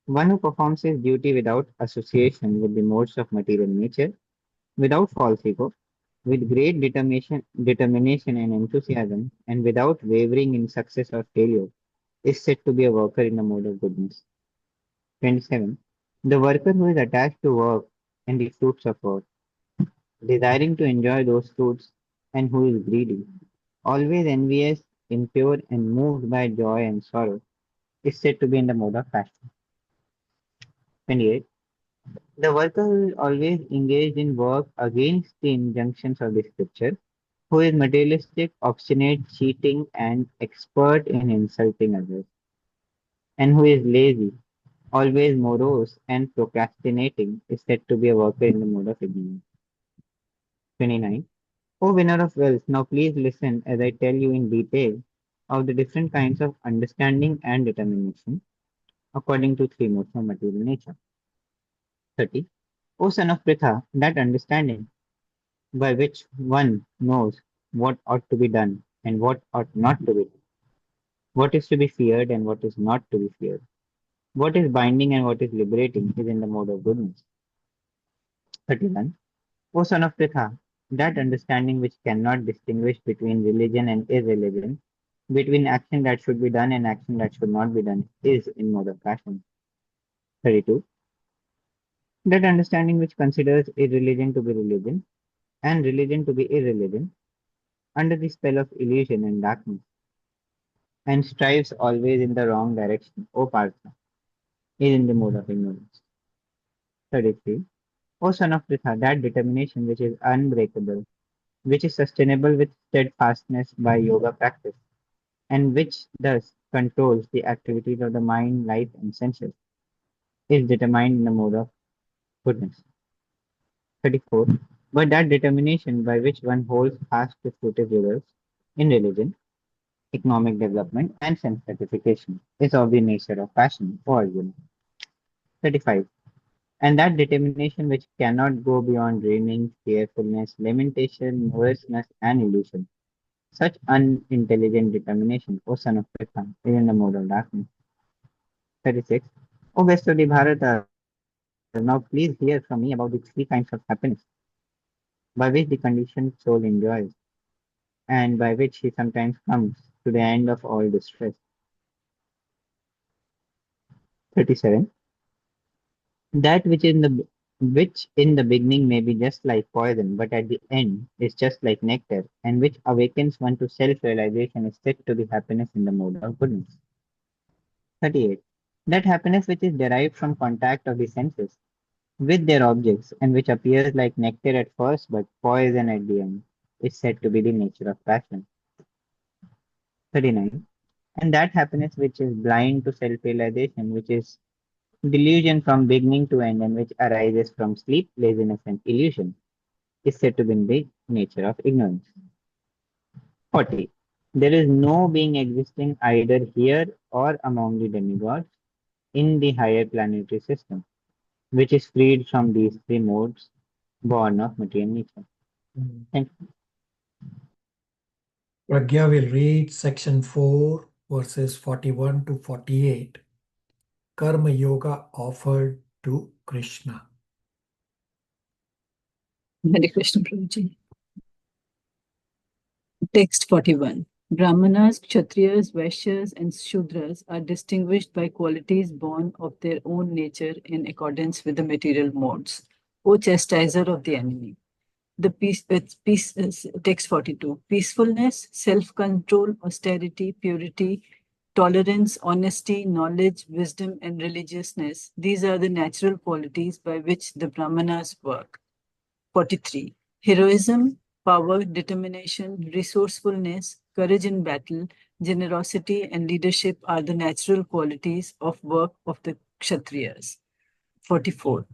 One who performs his duty without association with the modes of material nature, without false ego, with great determination and enthusiasm, and without wavering in success or failure, is said to be a worker in the mode of goodness. 27. The worker who is attached to work and the fruits of work, desiring to enjoy those fruits, and who is greedy, always envious, impure, and moved by joy and sorrow, is said to be in the mode of passion. 28. The worker who is always engaged in work against the injunctions of the scripture, who is materialistic, obstinate, cheating, and expert in insulting others, and who is lazy, always morose and procrastinating, is said to be a worker in the mode of ignorance. 29. O winner of wealth, now please listen as I tell you in detail of the different kinds of understanding and determination according to three modes of material nature. 30. O son of Pritha, that understanding by which one knows what ought to be done and what ought not to be done, what is to be feared and what is not to be feared, what is binding and what is liberating, is in the mode of goodness. 31. O son of Pritha, that understanding which cannot distinguish between religion and irreligion, between action that should be done and action that should not be done, is in mode of passion. 32. That understanding which considers irreligion to be religion and religion to be irreligion under the spell of illusion and darkness, and strives always in the wrong direction, O Partha, is in the mode of ignorance. 33. O son of Pritha, that determination which is unbreakable, which is sustainable with steadfastness by yoga practice, and which thus controls the activities of the mind, life, and senses, is determined in the mode of goodness. 34. But that determination by which one holds fast to fruitive results in religion, economic development, and sense gratification is of the nature of passion or Arjuna. 35. And that determination which cannot go beyond dreaming, fearfulness, lamentation, moroseness, and illusion. Such unintelligent determination, O son of Pritha, is in the mode of darkness. 36. O best of the Bharata, now please hear from me about the three kinds of happiness by which the conditioned soul enjoys, and by which he sometimes comes to the end of all distress. 37. That which in the beginning may be just like poison, but at the end is just like nectar, and which awakens one to self-realization, is said to be happiness in the mode of goodness. 38. That happiness which is derived from contact of the senses with their objects, and which appears like nectar at first but poison at the end, is said to be the nature of passion. 39. And that happiness which is blind to self-realization, which is delusion from beginning to end, and which arises from sleep, laziness, and illusion, is said to be the nature of ignorance. 40. There is no being existing either here or among the demigods in the higher planetary system, which is freed from these three modes born of material nature. Thank you. Pragya will read section 4, verses 41 to 48. Karma Yoga offered to Krishna. Hare Krishna Prabhuji. Text 41. Brahmanas, Kshatriyas, Vaishyas, and Shudras are distinguished by qualities born of their own nature in accordance with the material modes. O chastiser of the enemy. The text 42. Peacefulness, self-control, austerity, purity, tolerance, honesty, knowledge, wisdom, and religiousness. These are the natural qualities by which the Brahmanas work. 43. Heroism, power, determination, resourcefulness, courage in battle, generosity, and leadership are the natural qualities of work of the Kshatriyas. 44.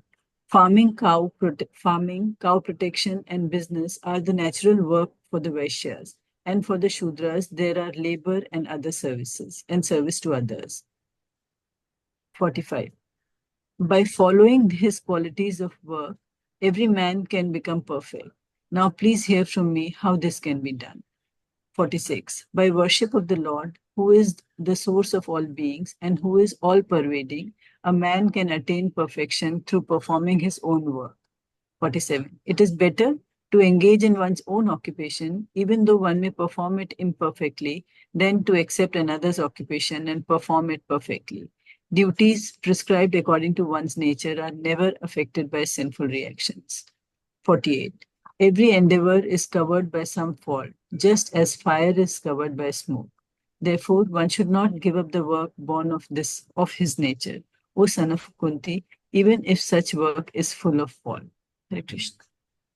Farming, cow protection, and business are the natural work for the Vaishyas. And for the Shudras, there are labor and other services, and service to others. 45. By following his qualities of work, every man can become perfect. Now please hear from me how this can be done. 46. By worship of the Lord, who is the source of all beings and who is all-pervading, a man can attain perfection through performing his own work. 47. It is better to engage in one's own occupation, even though one may perform it imperfectly, than to accept another's occupation and perform it perfectly. Duties prescribed according to one's nature are never affected by sinful reactions. 48. Every endeavor is covered by some fault, just as fire is covered by smoke. Therefore, one should not give up the work born of his nature, O son of Kunti, even if such work is full of fault. Hare Krishna.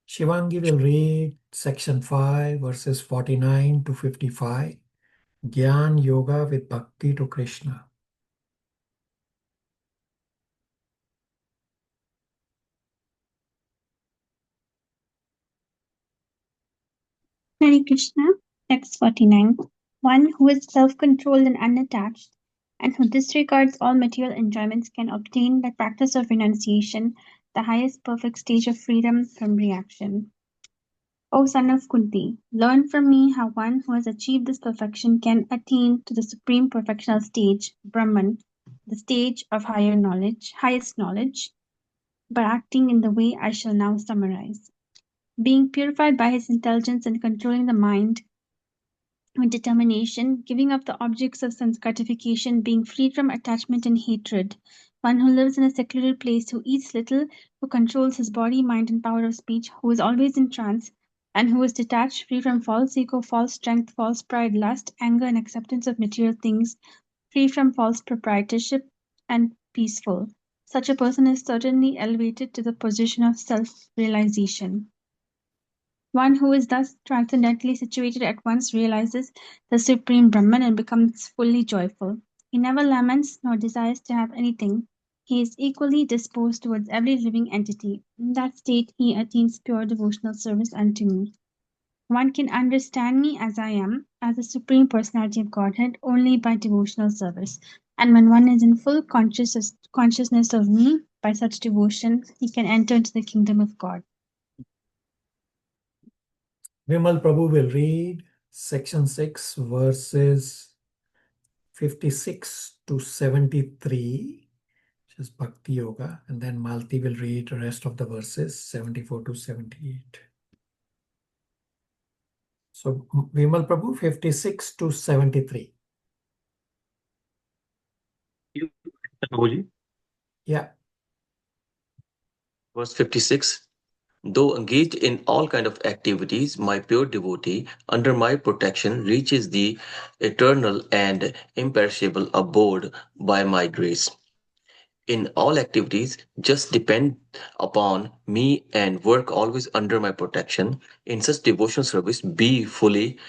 Shivangi will read section 5, verses 49 to 55. Gyan Yoga with Bhakti to Krishna. Hare Krishna, text 49. One who is self-controlled and unattached, and who disregards all material enjoyments can obtain by practice of renunciation the highest perfect stage of freedom from reaction. O son of Kunti, learn from me how one who has achieved this perfection can attain to the supreme perfectional stage, Brahman, the stage of highest knowledge, by acting in the way I shall now summarize. Being purified by his intelligence and controlling the mind with determination, giving up the objects of sense gratification, being freed from attachment and hatred. One who lives in a secular place, who eats little, who controls his body, mind, and power of speech, who is always in trance, and who is detached, free from false ego, false strength, false pride, lust, anger, and acceptance of material things, free from false proprietorship, and peaceful. Such a person is certainly elevated to the position of self-realization. One who is thus transcendently situated at once realizes the Supreme Brahman and becomes fully joyful. He never laments nor desires to have anything. He is equally disposed towards every living entity. In that state, he attains pure devotional service unto me. One can understand me as I am, as the Supreme Personality of Godhead, only by devotional service. And when one is in full consciousness of me, by such devotion, he can enter into the kingdom of God. Vimal Prabhu will read section 6, verses 56 to 73, which is Bhakti Yoga, and then Malti will read the rest of the verses 74 to 78. So Vimal Prabhu, 56 to 73. Prabhuji, Yeah. verse 56. Though engaged in all kind of activities, my pure devotee under my protection reaches the eternal and imperishable abode by my grace. In all activities, just depend upon me and work always under my protection. In such devotional service, be fully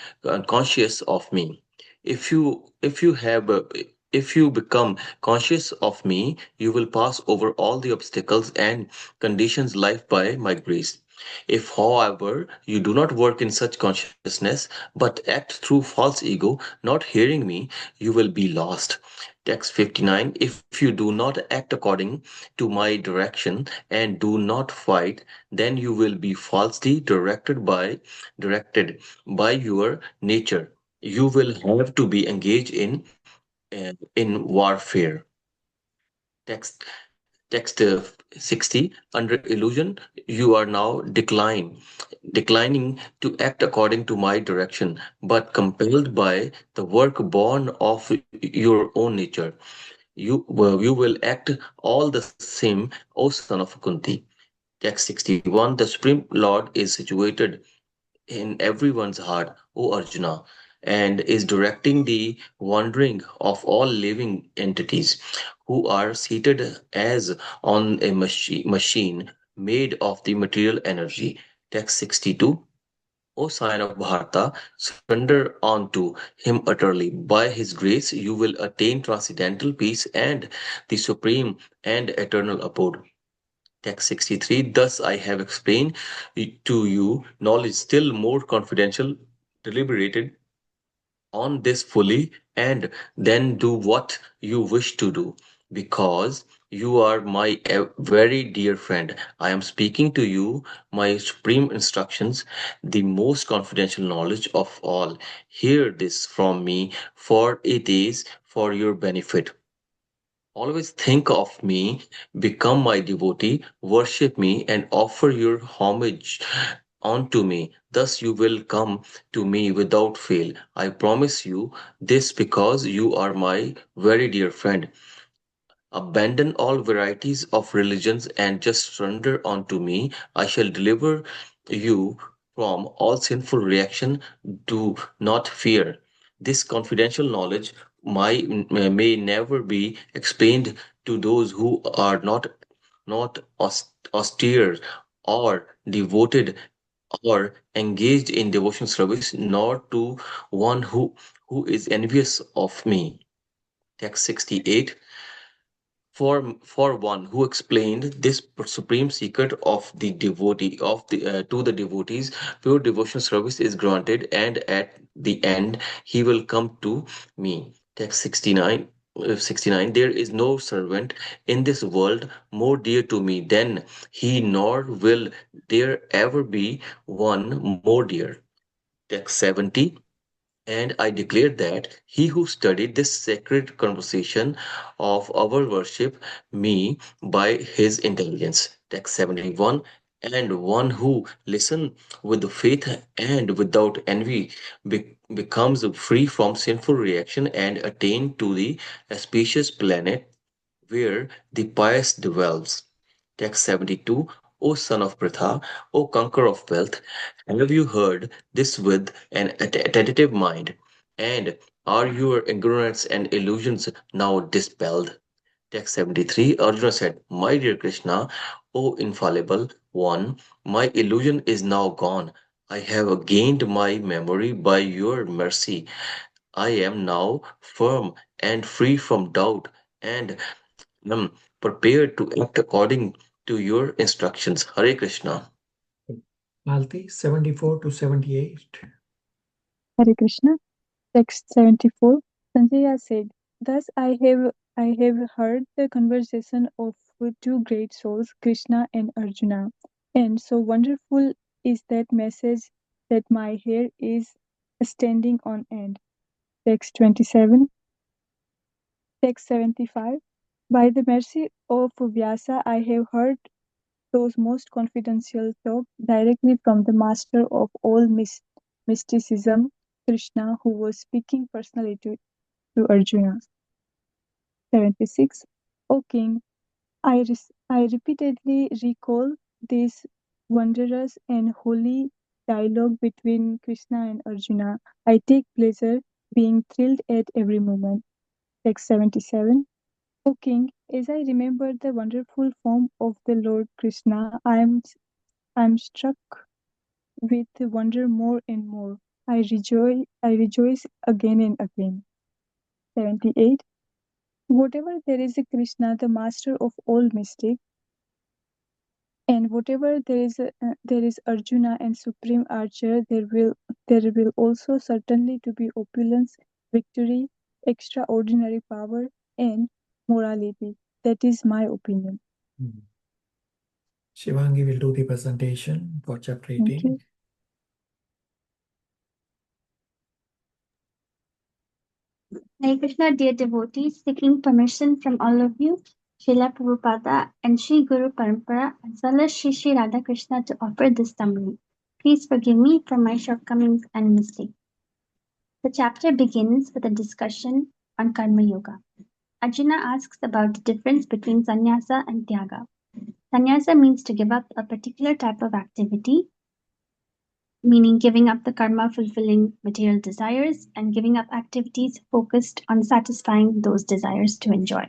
conscious of me. If you become conscious of me, you will pass over all the obstacles and conditions life by my grace. If, however, you do not work in such consciousness, but act through false ego, not hearing me, you will be lost. Text 59. If you do not act according to my direction and do not fight, then you will be falsely directed by your nature. You will have to be engaged in warfare. Text Text 60. Under illusion, you are now declining to act according to my direction, but compelled by the work born of your own nature. You will act all the same, O son of Kunti. Text 61. The Supreme Lord is situated in everyone's heart, O Arjuna, and is directing the wandering of all living entities who are seated as on a machine made of the material energy. Text 62. O sign of Bharata, surrender unto him utterly. By his grace, you will attain transcendental peace and the supreme and eternal abode. Text 63. Thus I have explained to you knowledge still more confidential, deliberated on this fully, and then do what you wish to do. Because you are my very dear friend, I am speaking to you my supreme instructions, the most confidential knowledge of all. Hear this from me, for it is for your benefit. Always think of me, become my devotee, worship me, and offer your homage unto me. Thus you will come to me without fail. I promise you this because you are my very dear friend. Abandon all varieties of religions and just surrender unto me. I shall deliver you from all sinful reaction. Do not fear. This confidential knowledge may never be explained to those who are not austere or devoted or engaged in devotion service, nor to one who is envious of me. Text 68. For one who explained this supreme secret of the devotee of the to the devotees, pure devotional service is granted, and at the end he will come to me. Text 69. 69. There is no servant in this world more dear to me than he, nor will there ever be one more dear. Text 70. And I declare that he who studied this sacred conversation of our worship me by his intelligence. Text 71. And one who listen with faith and without envy becomes free from sinful reaction and attain to the spacious planet where the pious dwells. Text 72. O son of Pritha, O conqueror of wealth, have you heard this with an attentive mind? And are your ignorance and illusions now dispelled? Text 73. Arjuna said, My dear Krishna, O infallible one, my illusion is now gone. I have gained my memory by your mercy. I am now firm and free from doubt and am prepared to act according to your instructions. Hare Krishna. Malti, 74 to 78. Hare Krishna. Text 74. Sanjaya said, Thus I have heard the conversation of two great souls, Krishna and Arjuna. And so wonderful is that message that my hair is standing on end. Text 27. Text 75. By the mercy of Vyasa, I have heard those most confidential talk directly from the master of all mysticism, Krishna, who was speaking personally to Arjuna. 76. O king, I repeatedly recall this wondrous and holy dialogue between Krishna and Arjuna. I take pleasure being thrilled at every moment. Text 77. O king, as I remember the wonderful form of the Lord Krishna, I am struck with wonder more and more. I rejoice again and again. 78. Whatever there is a Krishna, the master of all mystic, and whatever there is Arjuna and supreme archer, there will also certainly to be opulence, victory, extraordinary power, and morality. That is my opinion. Shivangi will do the presentation for chapter Thank 18. you. Hare Krishna, dear devotees, seeking permission from all of you Srila Prabhupada and Sri Guru Parampara, as well as Sri Radhakrishna, to offer this summary. Please forgive me for my shortcomings and mistakes. The chapter begins with a discussion on Karma Yoga. Arjuna asks about the difference between sannyasa and tyaga. Sannyasa means to give up a particular type of activity, meaning giving up the karma fulfilling material desires and giving up activities focused on satisfying those desires to enjoy.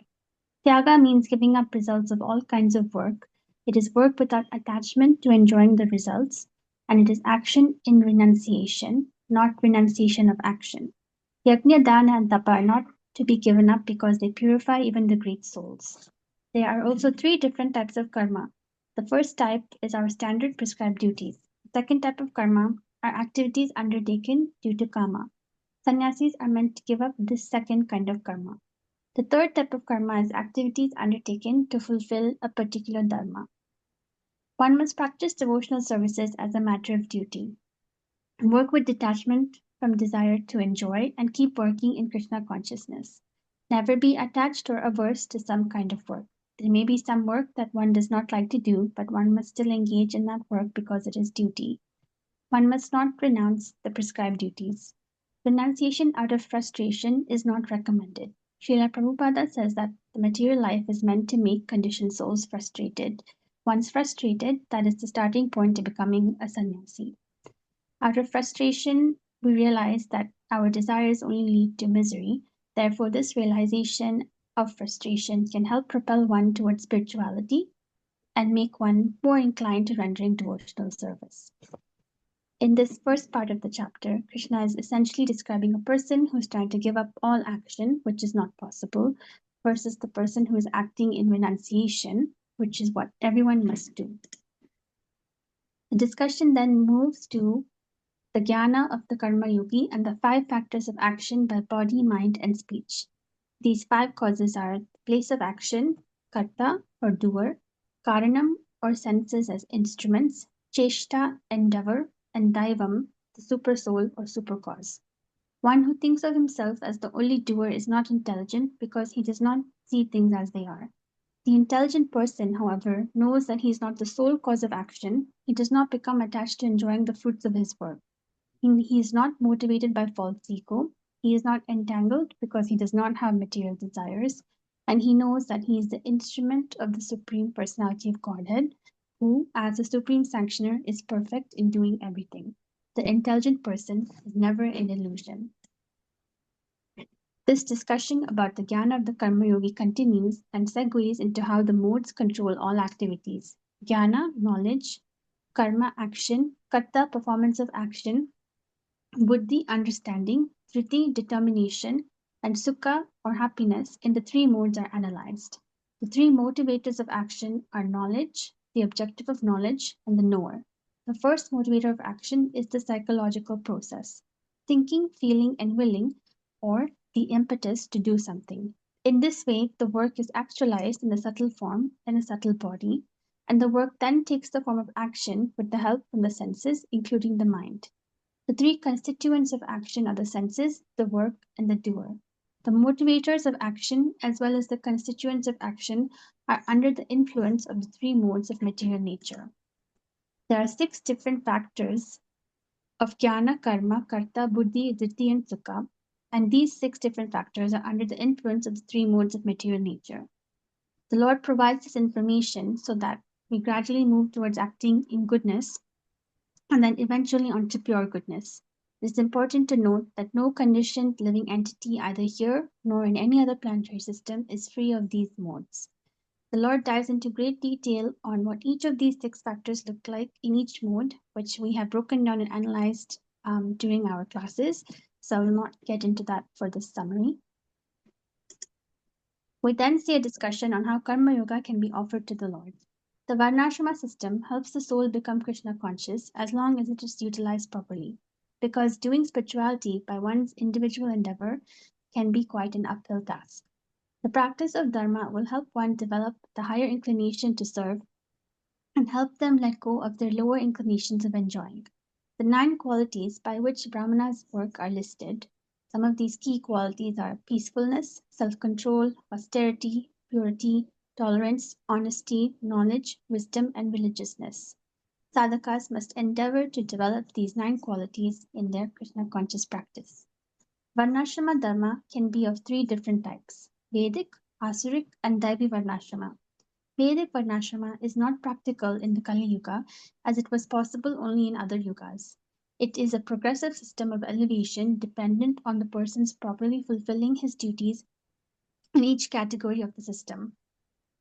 Tyaga means giving up results of all kinds of work. It is work without attachment to enjoying the results, and it is action in renunciation, not renunciation of action. Yajna, dana, and tapa are not to be given up because they purify even the great souls. There are also three different types of karma. The first type is our standard prescribed duties. The second type of karma are activities undertaken due to kama. Sannyasis are meant to give up this second kind of karma. The third type of karma is activities undertaken to fulfill a particular dharma. One must practice devotional services as a matter of duty, work with detachment from desire to enjoy, and keep working in Krishna consciousness. Never be attached or averse to some kind of work. There may be some work that one does not like to do, but one must still engage in that work because it is duty. One must not renounce the prescribed duties. Renunciation out of frustration is not recommended. Srila Prabhupada says that the material life is meant to make conditioned souls frustrated. Once frustrated, that is the starting point to becoming a sannyasi. Out of frustration, we realize that our desires only lead to misery. Therefore, this realization of frustration can help propel one towards spirituality and make one more inclined to rendering devotional service. In this first part of the chapter, Krishna is essentially describing a person who's trying to give up all action, which is not possible, versus the person who is acting in renunciation, which is what everyone must do. The discussion then moves to the jnana of the karma yogi and the 5 factors of action by body, mind, and speech. These 5 causes are the place of action, karta or doer, karanam or senses as instruments, cheshta, endeavor, and daivam, the super soul or super cause. One who thinks of himself as the only doer is not intelligent because he does not see things as they are. The intelligent person, however, knows that he is not the sole cause of action. He does not become attached to enjoying the fruits of his work. He is not motivated by false ego. He is not entangled because he does not have material desires. And he knows that he is the instrument of the Supreme Personality of Godhead, who, as the Supreme Sanctioner, is perfect in doing everything. The intelligent person is never in illusion. This discussion about the jnana of the karma yogi continues and segues into how the modes control all activities. Jnana, knowledge; karma, action; karta, performance of action; buddhi, understanding; dhriti, determination; and sukha, or happiness, in the 3 modes are analyzed. The 3 motivators of action are knowledge, the objective of knowledge, and the knower. The first motivator of action is the psychological process, thinking, feeling, and willing, or the impetus to do something. In this way, the work is actualized in the subtle form in a subtle body, and the work then takes the form of action with the help from the senses, including the mind. The 3 constituents of action are the senses, the work, and the doer. The motivators of action, as well as the constituents of action, are under the influence of the 3 modes of material nature. There are 6 different factors of jnana, karma, karta, buddhi, dhriti, and sukha, and these 6 different factors are under the influence of the 3 modes of material nature. The Lord provides this information so that we gradually move towards acting in goodness and then eventually onto pure goodness. It is important to note that no conditioned living entity either here nor in any other planetary system is free of these modes. The Lord dives into great detail on what each of these 6 factors look like in each mode, which we have broken down and analyzed during our classes, so I will not get into that for this summary. We then see a discussion on how Karma Yoga can be offered to the Lord. The Varnashrama system helps the soul become Krishna conscious as long as it is utilized properly, because doing spirituality by one's individual endeavor can be quite an uphill task. The practice of Dharma will help one develop the higher inclination to serve and help them let go of their lower inclinations of enjoying. The 9 qualities by which Brahmanas work are listed. Some of these key qualities are peacefulness, self-control, austerity, purity, tolerance, honesty, knowledge, wisdom, and religiousness. Sadhakas must endeavor to develop these 9 qualities in their Krishna conscious practice. Varnashrama dharma can be of 3 different types: Vedic, Asuric, and Daivi Varnashrama. Vedic Varnashrama is not practical in the Kali Yuga as it was possible only in other yugas. It is a progressive system of elevation dependent on the person's properly fulfilling his duties in each category of the system.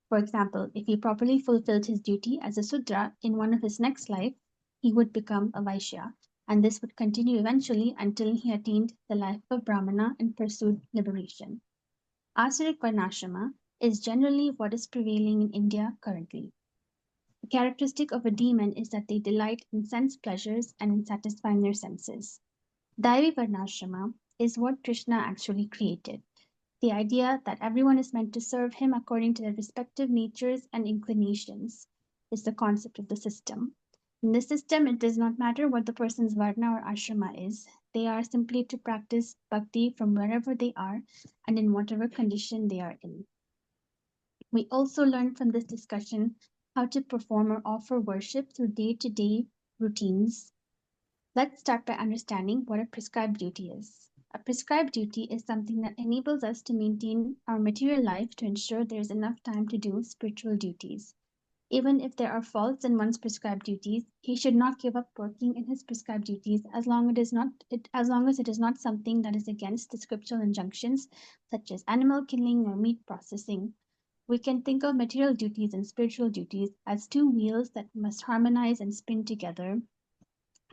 For example, if he properly fulfilled his duty as a Sudra in one of his next life, he would become a Vaishya, and this would continue eventually until he attained the life of Brahmana and pursued liberation. Asuric Varnashrama is generally what is prevailing in India currently. The characteristic of a demon is that they delight in sense pleasures and in satisfying their senses. Daivi Varnashrama is what Krishna actually created. The idea that everyone is meant to serve him according to their respective natures and inclinations is the concept of the system. In this system, it does not matter what the person's varna or ashrama is. They are simply to practice bhakti from wherever they are and in whatever condition they are in. We also learn from this discussion how to perform or offer worship through day-to-day routines. Let's start by understanding what a prescribed duty is. A prescribed duty is something that enables us to maintain our material life to ensure there is enough time to do spiritual duties. Even if there are faults in one's prescribed duties, he should not give up working in his prescribed duties as long as it is not something that is against the scriptural injunctions, such as animal killing or meat processing. We can think of material duties and spiritual duties as 2 wheels that must harmonize and spin together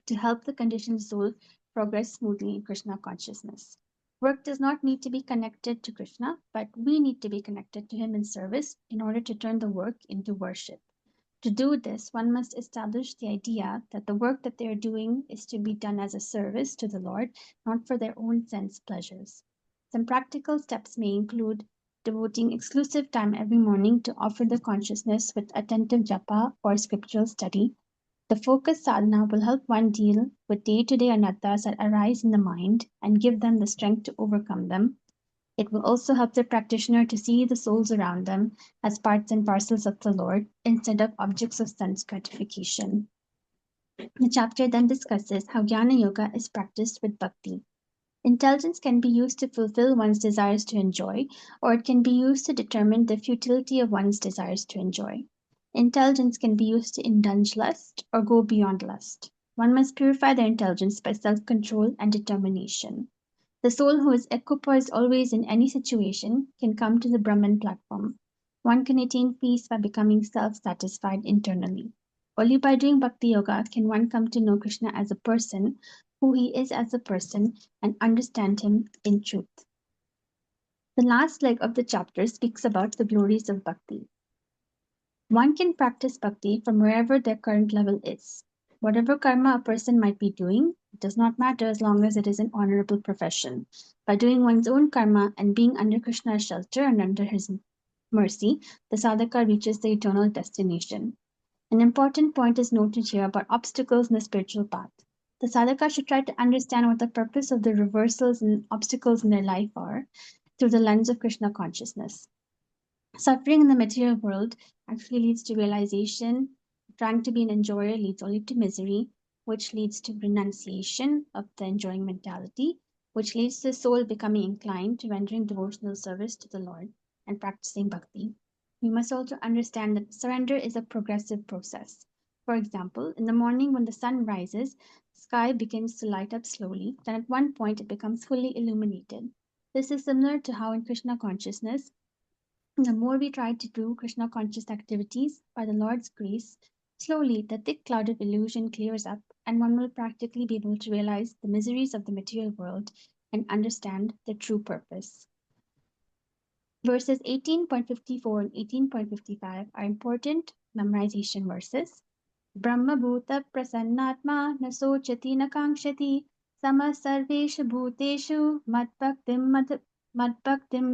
to help the conditioned soul progress smoothly in Krishna consciousness. Work does not need to be connected to Krishna, but we need to be connected to him in service in order to turn the work into worship. To do this, one must establish the idea that the work that they are doing is to be done as a service to the Lord, not for their own sense pleasures. Some practical steps may include devoting exclusive time every morning to offer the consciousness with attentive japa or scriptural study. The focused sadhana will help one deal with day-to-day anarthas that arise in the mind and give them the strength to overcome them. It will also help the practitioner to see the souls around them as parts and parcels of the Lord instead of objects of sense gratification. The chapter then discusses how Jnana Yoga is practiced with bhakti. Intelligence can be used to fulfill one's desires to enjoy, or it can be used to determine the futility of one's desires to enjoy. Intelligence can be used to indulge lust or go beyond lust. One must purify their intelligence by self-control and determination. The soul who is equipoised always in any situation can come to the Brahman platform. One can attain peace by becoming self-satisfied internally. Only by doing bhakti yoga can one come to know Krishna as a person, who he is as a person, and understand him in truth. The last leg of the chapter speaks about the glories of bhakti. One can practice bhakti from wherever their current level is. Whatever karma a person might be doing, it does not matter as long as it is an honorable profession. By doing one's own karma and being under Krishna's shelter and under his mercy, the sadhaka reaches the eternal destination. An important point is noted here about obstacles in the spiritual path. The sadhaka should try to understand what the purpose of the reversals and obstacles in their life are through the lens of Krishna consciousness. Suffering in the material world actually leads to realization. Trying to be an enjoyer leads only to misery, which leads to renunciation of the enjoying mentality, which leads to the soul becoming inclined to rendering devotional service to the Lord and practicing bhakti. We must also understand that surrender is a progressive process. For example, in the morning when the sun rises, the sky begins to light up slowly, then at one point it becomes fully illuminated. This is similar to how in Krishna consciousness, the more we try to do Krishna conscious activities, by the Lord's grace, slowly the thick cloud of illusion clears up, and one will practically be able to realize the miseries of the material world and understand their true purpose. Verses 18.54 and 18.55 are important memorization verses. Brahma bhuta prasannatma na sochati na kankshati sama sarveshu bhuteshu madbhaktim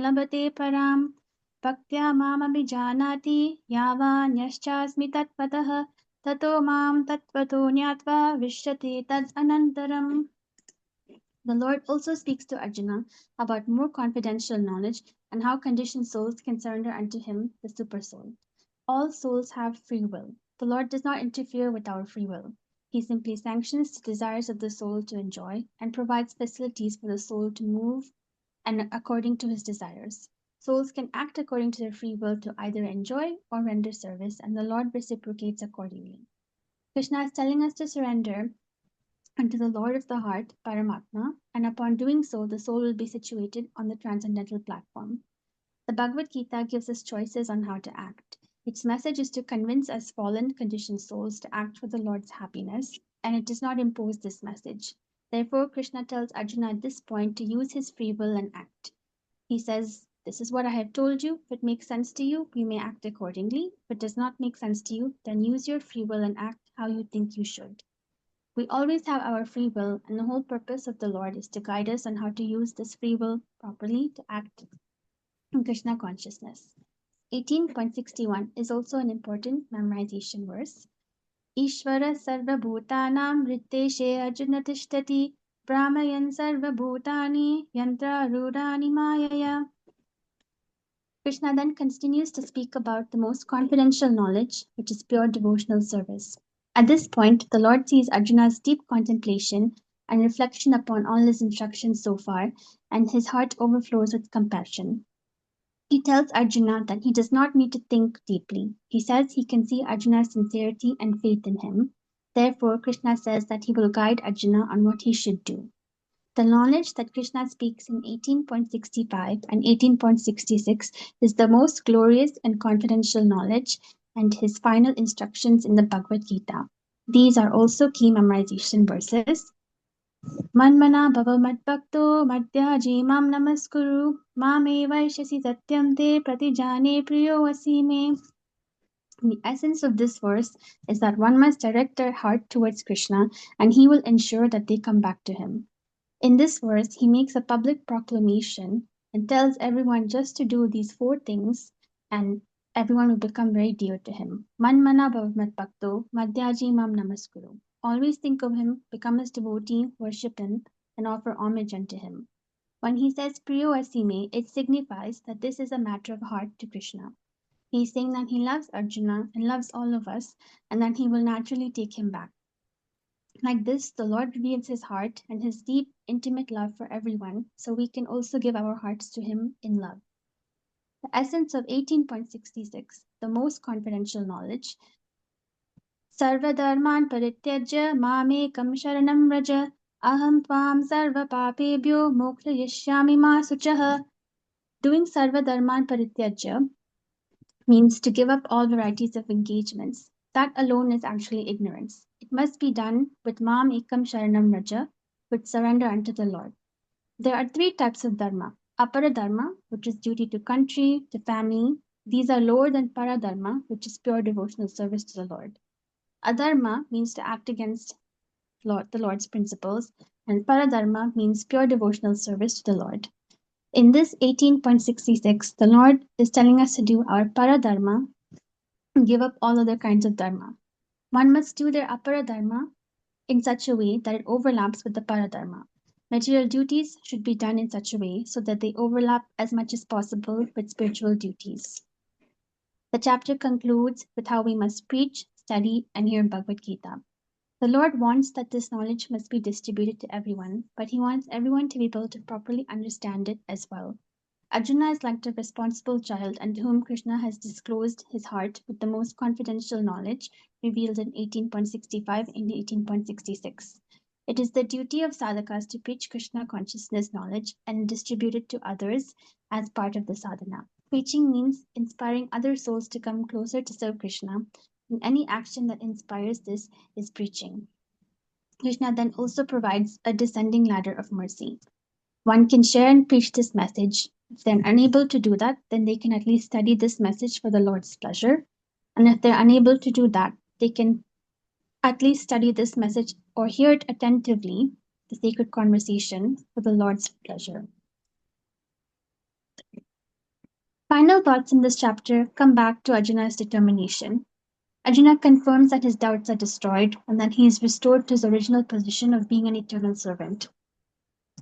labate param. Bhaktya mam abhijanati yavanyashchasmi tatvatah tato mam tatvato nyatva vishyate tad anantaram. The Lord also speaks to Arjuna about more confidential knowledge and how conditioned souls can surrender unto him, the Supersoul. All souls have free will. The Lord does not interfere with our free will. He simply sanctions the desires of the soul to enjoy and provides facilities for the soul to move and according to his desires. Souls can act according to their free will to either enjoy or render service, and the Lord reciprocates accordingly. Krishna is telling us to surrender unto the Lord of the heart, Paramatma, and upon doing so, the soul will be situated on the transcendental platform. The Bhagavad Gita gives us choices on how to act. Its message is to convince us fallen, conditioned souls to act for the Lord's happiness, and it does not impose this message. Therefore, Krishna tells Arjuna at this point to use his free will and act. He says, "This is what I have told you. If it makes sense to you, you may act accordingly. If it does not make sense to you, then use your free will and act how you think you should." We always have our free will, and the whole purpose of the Lord is to guide us on how to use this free will properly to act in Krishna consciousness. 18.61 is also an important memorization verse. Ishvara sarva bhutanam ritteshe arjuna tishtati brahmayan sarva bhutani yantra rudani mayaya. Krishna then continues to speak about the most confidential knowledge, which is pure devotional service. At this point, the Lord sees Arjuna's deep contemplation and reflection upon all his instructions so far, and his heart overflows with compassion. He tells Arjuna that he does not need to think deeply. He says he can see Arjuna's sincerity and faith in him. Therefore, Krishna says that he will guide Arjuna on what he should do. The knowledge that Krishna speaks in 18.65 and 18.66 is the most glorious and confidential knowledge and his final instructions in the Bhagavad Gita. These are also key memorization verses. Manmana bhava madbhakto madhyaji mam namaskuru mame vaishasi satyam te pratijane priyo asime. The essence of this verse is that one must direct their heart towards Krishna and he will ensure that they come back to him. In this verse, he makes a public proclamation and tells everyone just to do these 4 things and everyone will become very dear to him. Manmana bhavamat bhakto madhyaji mam namaskuru. Always think of him, become his devotee, worship him, and offer homage unto him. When he says priyo asime, it signifies that this is a matter of heart to Krishna. He is saying that he loves Arjuna and loves all of us and that he will naturally take him back. Like this, the Lord reveals his heart and his deep, intimate love for everyone, so we can also give our hearts to him in love. The essence of 18.66, the most confidential knowledge. Sarva dharman parityajya mamekam sharanam raja aham tvam sarva papebhyo mokshayishyami ma suchaha. Doing sarva dharman parityajya means to give up all varieties of engagements. That alone is actually ignorance. It must be done with mam ekam sharanam raja, with surrender unto the Lord. There are 3 types of dharma. Apara dharma, which is duty to country, to family. These are lower than para dharma, which is pure devotional service to the Lord. Adharma means to act against the Lord's principles, and para dharma means pure devotional service to the Lord. In this 18.66, the Lord is telling us to do our para dharma and give up all other kinds of dharma. One must do their apara dharma in such a way that it overlaps with the para dharma. Material duties should be done in such a way so that they overlap as much as possible with spiritual duties. The chapter concludes with how we must preach, study, and hear Bhagavad Gita. The Lord wants that this knowledge must be distributed to everyone, but he wants everyone to be able to properly understand it as well. Arjuna is like a responsible child unto whom Krishna has disclosed his heart with the most confidential knowledge revealed in 18.65 and 18.66. It is the duty of sadhakas to preach Krishna consciousness knowledge and distribute it to others as part of the sadhana. Preaching means inspiring other souls to come closer to serve Krishna, and any action that inspires this is preaching. Krishna then also provides a descending ladder of mercy. One can share and preach this message. If they're unable to do that, then they can at least study this message for the Lord's pleasure. And if they're unable to do that, they can at least study this message or hear it attentively, the sacred conversation, for the Lord's pleasure. Final thoughts in this chapter come back to Arjuna's determination. Arjuna confirms that his doubts are destroyed and that he is restored to his original position of being an eternal servant.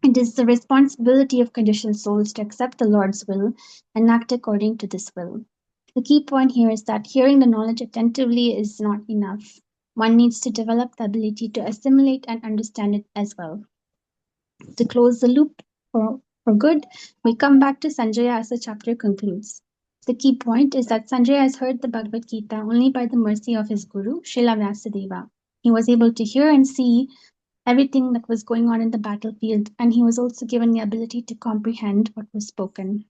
It is the responsibility of conditioned souls to accept the Lord's will and act according to this will. The key point here is that hearing the knowledge attentively is not enough. One needs to develop the ability to assimilate and understand it as well. To close the loop for good, we come back to Sanjaya as the chapter concludes. The key point is that Sanjaya has heard the Bhagavad Gita only by the mercy of his guru, Srila Vyasadeva. He was able to hear and see everything that was going on in the battlefield, and he was also given the ability to comprehend what was spoken.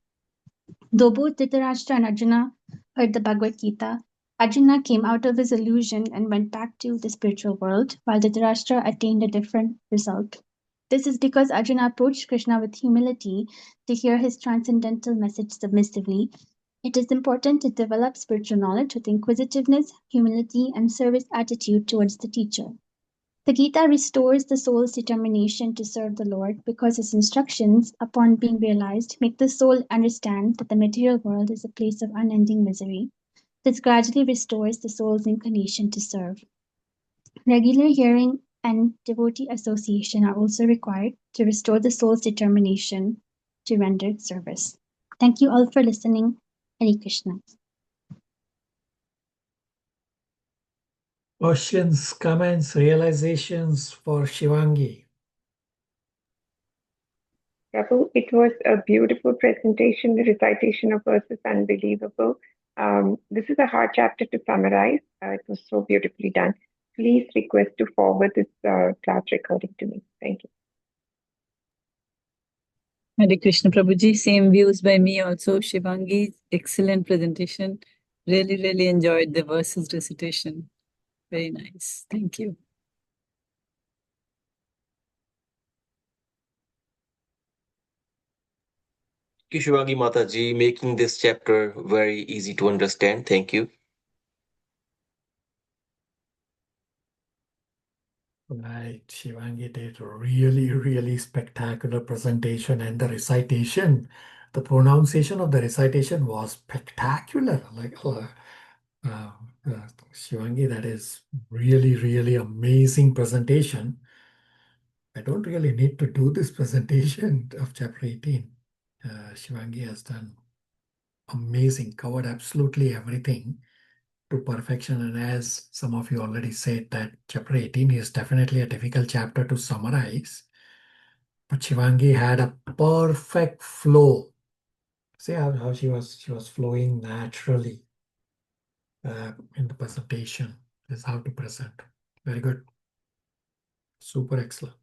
Though both Dhritarashtra and Arjuna heard the Bhagavad Gita, Arjuna came out of his illusion and went back to the spiritual world, while Dhritarashtra attained a different result. This is because Arjuna approached Krishna with humility to hear his transcendental message submissively. It is important to develop spiritual knowledge with inquisitiveness, humility, and service attitude towards the teacher. The Gita restores the soul's determination to serve the Lord because its instructions, upon being realized, make the soul understand that the material world is a place of unending misery. This gradually restores the soul's inclination to serve. Regular hearing and devotee association are also required to restore the soul's determination to render service. Thank you all for listening. Hare Krishna. Questions, comments, realizations for Shivangi. Prabhu, it was a beautiful presentation. The recitation of verses unbelievable. This is a hard chapter to summarize. It was so beautifully done. Please request to forward this class recording to me. Thank you. Hare Krishna Prabhuji, same views by me also. Shivangi, excellent presentation. Really enjoyed the verses recitation. Very nice. Thank you. Thank you, Shivangi Mataji, making this chapter very easy to understand. Thank you. Right, Shivangi did a really spectacular presentation, and the recitation, the pronunciation of the recitation was spectacular. Shivangi, that is really amazing presentation. I don't really need to do this presentation of chapter 18. Shivangi has done amazing, covered absolutely everything to perfection. And as some of you already said, that chapter 18 is definitely a difficult chapter to summarize. But Shivangi had a perfect flow. See how she was flowing naturally in the presentation. This is how to present. Very good. Super excellent.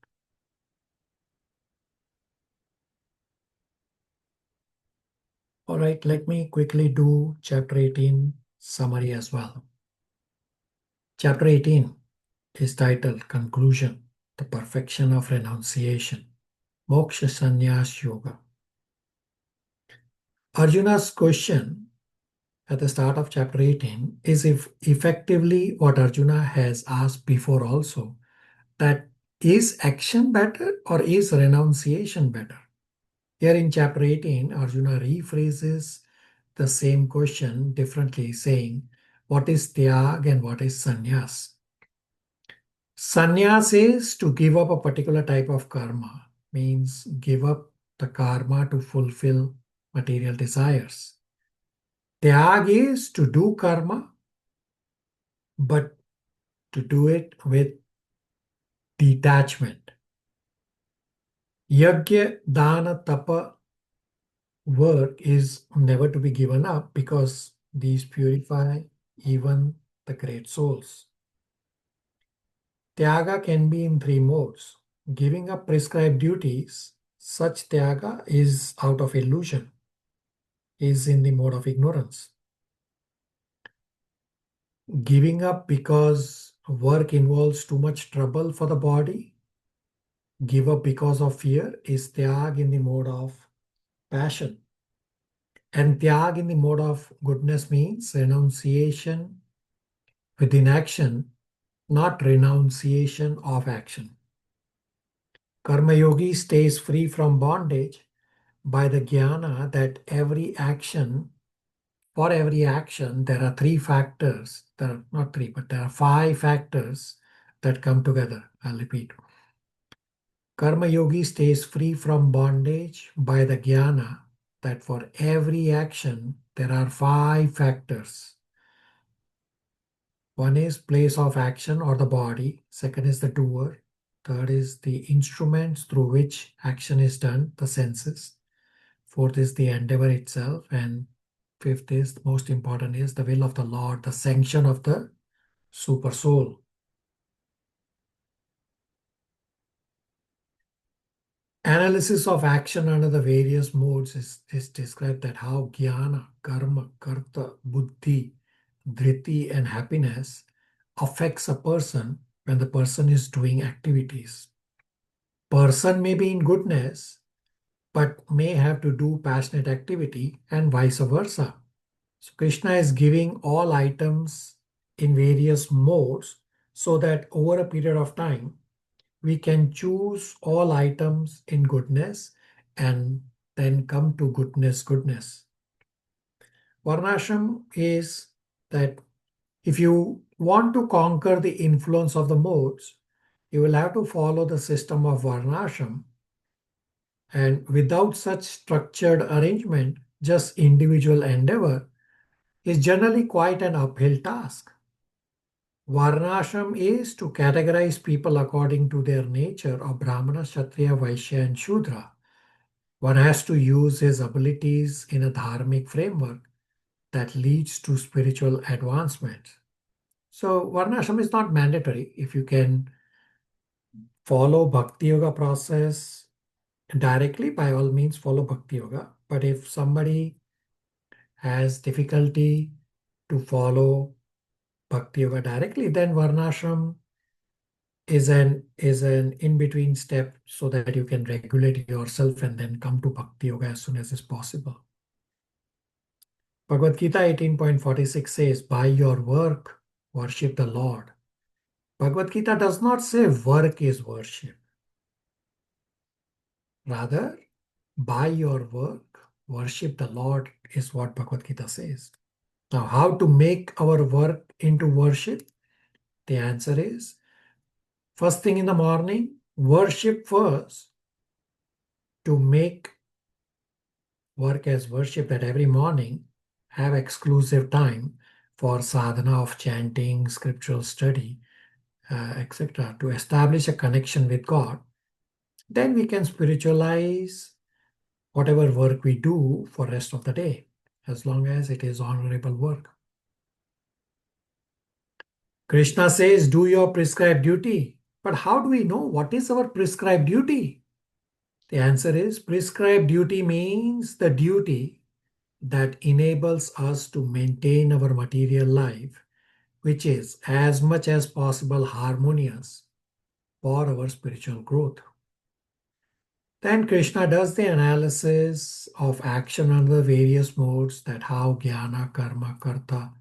All right, let me quickly do chapter 18 summary as well. Chapter 18 is titled Conclusion, the Perfection of Renunciation, Moksha Sannyas Yoga. Arjuna's question at the start of chapter 18 is if effectively what Arjuna has asked before also, that is action better or is renunciation better? Here in chapter 18, Arjuna rephrases the same question differently, saying, what is tyag and what is sannyas? Sannyas is to give up a particular type of karma, means give up the karma to fulfill material desires. Tyag is to do karma, but to do it with detachment. Yajna, dana, tapa work is never to be given up because these purify even the great souls. Tyaga can be in three modes. Giving up prescribed duties, such tyaga is out of illusion, is in the mode of ignorance. Giving up because work involves too much trouble for the body, give up because of fear, is tyag in the mode of passion. And tyag in the mode of goodness means renunciation with inaction, not renunciation of action. Karma yogi stays free from bondage by the jnana that for every action, there are three factors. There are not three, but there are five factors that come together. I'll repeat. Karma yogi stays free from bondage by the jnana that for every action there are 5 factors. One is place of action or the body. Second is the doer. Third is the instruments through which action is done, the senses. Fourth is the endeavor itself. And fifth is, most important, is the will of the Lord, the sanction of the super soul. Analysis of action under the various modes is described that how jnana, karma, karta, buddhi, dhriti, and happiness affects a person when the person is doing activities. Person may be in goodness, but may have to do passionate activity and vice versa. So Krishna is giving all items in various modes so that over a period of time, we can choose all items in goodness and then come to goodness. Varnashram is that if you want to conquer the influence of the modes, you will have to follow the system of Varnashram. And without such structured arrangement, just individual endeavor is generally quite an uphill task. Varnashram is to categorize people according to their nature of Brahmana, Kshatriya, Vaishya, and Shudra. One has to use his abilities in a dharmic framework that leads to spiritual advancement. So Varnashram is not mandatory. If you can follow Bhakti Yoga process directly, by all means follow Bhakti Yoga. But if somebody has difficulty to follow Bhakti Yoga directly, then Varnashram is an in-between step so that you can regulate yourself and then come to Bhakti Yoga as soon as is possible. Bhagavad Gita 18.46 says, by your work, worship the Lord. Bhagavad Gita does not say work is worship. Rather, by your work, worship the Lord is what Bhagavad Gita says. Now, how to make our work into worship? The answer is, first thing in the morning, worship first. To make work as worship at every morning, have exclusive time for sadhana of chanting, scriptural study, etc. to establish a connection with God. Then we can spiritualize whatever work we do for rest of the day, as long as it is honorable work. Krishna says, do your prescribed duty. But how do we know what is our prescribed duty? The answer is, prescribed duty means the duty that enables us to maintain our material life, which is as much as possible harmonious for our spiritual growth. Then Krishna does the analysis of action under the various modes, that how jnana, karma, karta,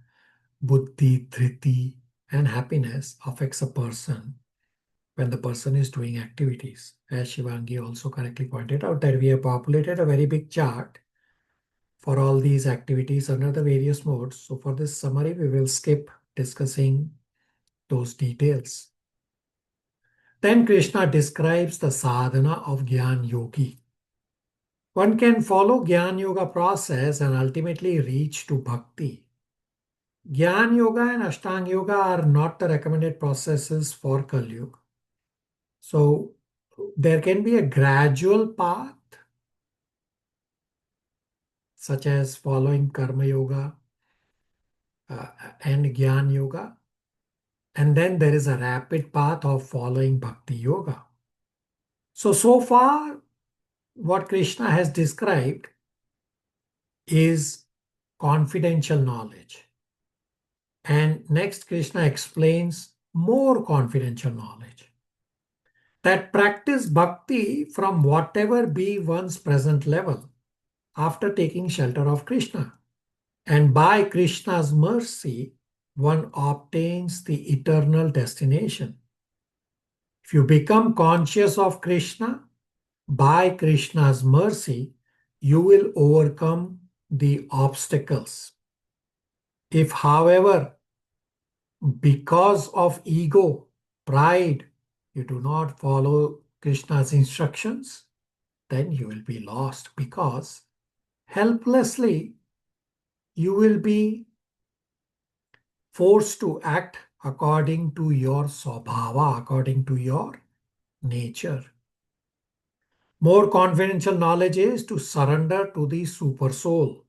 buddhi, dhriti, and happiness affects a person when the person is doing activities. As Shivangi also correctly pointed out, that we have populated a very big chart for all these activities under the various modes. So for this summary, we will skip discussing those details. Then Krishna describes the sadhana of Gyan Yogi. One can follow Gyan Yoga process and ultimately reach to Bhakti. Gyan Yoga and Ashtanga Yoga are not the recommended processes for Kali Yuga. So there can be a gradual path, such as following Karma Yoga and Gyan Yoga. And then there is a rapid path of following Bhakti Yoga. So far, what Krishna has described is confidential knowledge. And next, Krishna explains more confidential knowledge. That practice bhakti from whatever be one's present level after taking shelter of Krishna. And by Krishna's mercy, one obtains the eternal destination. If you become conscious of Krishna, by Krishna's mercy, you will overcome the obstacles. If, however, because of ego, pride, you do not follow Krishna's instructions, then you will be lost, because helplessly you will be forced to act according to your swabhava, according to your nature. More confidential knowledge is to surrender to the super soul.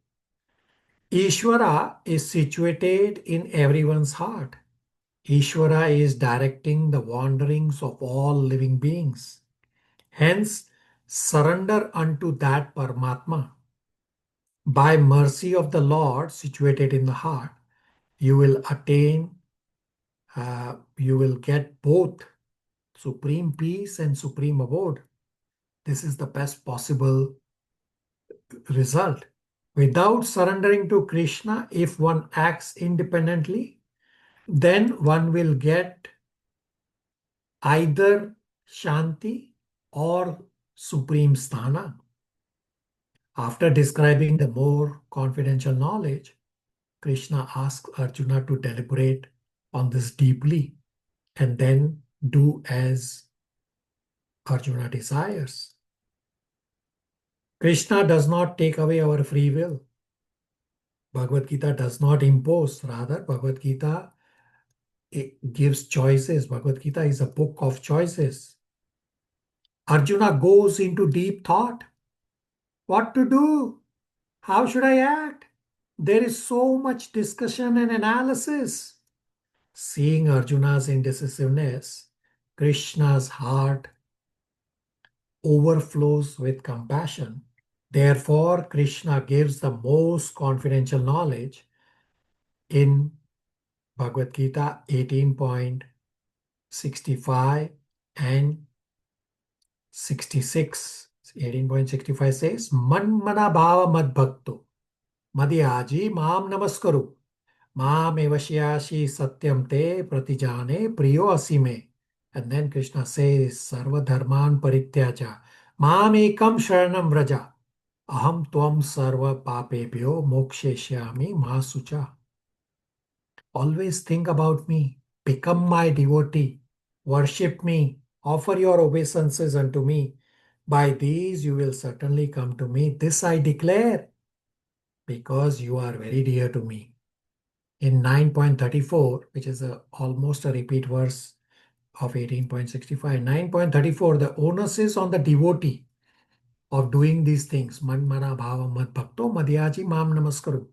Ishvara is situated in everyone's heart. Ishvara is directing the wanderings of all living beings. Hence, surrender unto that Paramatma. By mercy of the Lord situated in the heart, you will attain, you will get both supreme peace and supreme abode. This is the best possible result. Without surrendering to Krishna, if one acts independently, then one will get either Shanti or Supreme Sthana. After describing the more confidential knowledge, Krishna asks Arjuna to deliberate on this deeply and then do as Arjuna desires. Krishna does not take away our free will. Bhagavad Gita does not impose. Rather, Bhagavad Gita, it gives choices. Bhagavad Gita is a book of choices. Arjuna goes into deep thought. What to do? How should I act? There is so much discussion and analysis. Seeing Arjuna's indecisiveness, Krishna's heart overflows with compassion. Therefore, Krishna gives the most confidential knowledge in Bhagavad Gita 18.65 and 66. 18.65 says, Manmana bhava mad bhakto madhyaji mam namaskaru mam evashyashi satyam te pratijane priyo asime. And then Krishna says, Sarva dharman parityaja mam ekam sharanam vraja aham tvam sarva papebhyo moksheshyami ma sucha. Always think about me, become my devotee, worship me, offer your obeisances unto me. By these you will certainly come to me. This I declare, because you are very dear to me. In 9.34, which is almost a repeat verse of 18.65, 9.34, the onus is on the devotee of doing these things. Man mana bhava mad bhakto madhyaji mam namaskaru.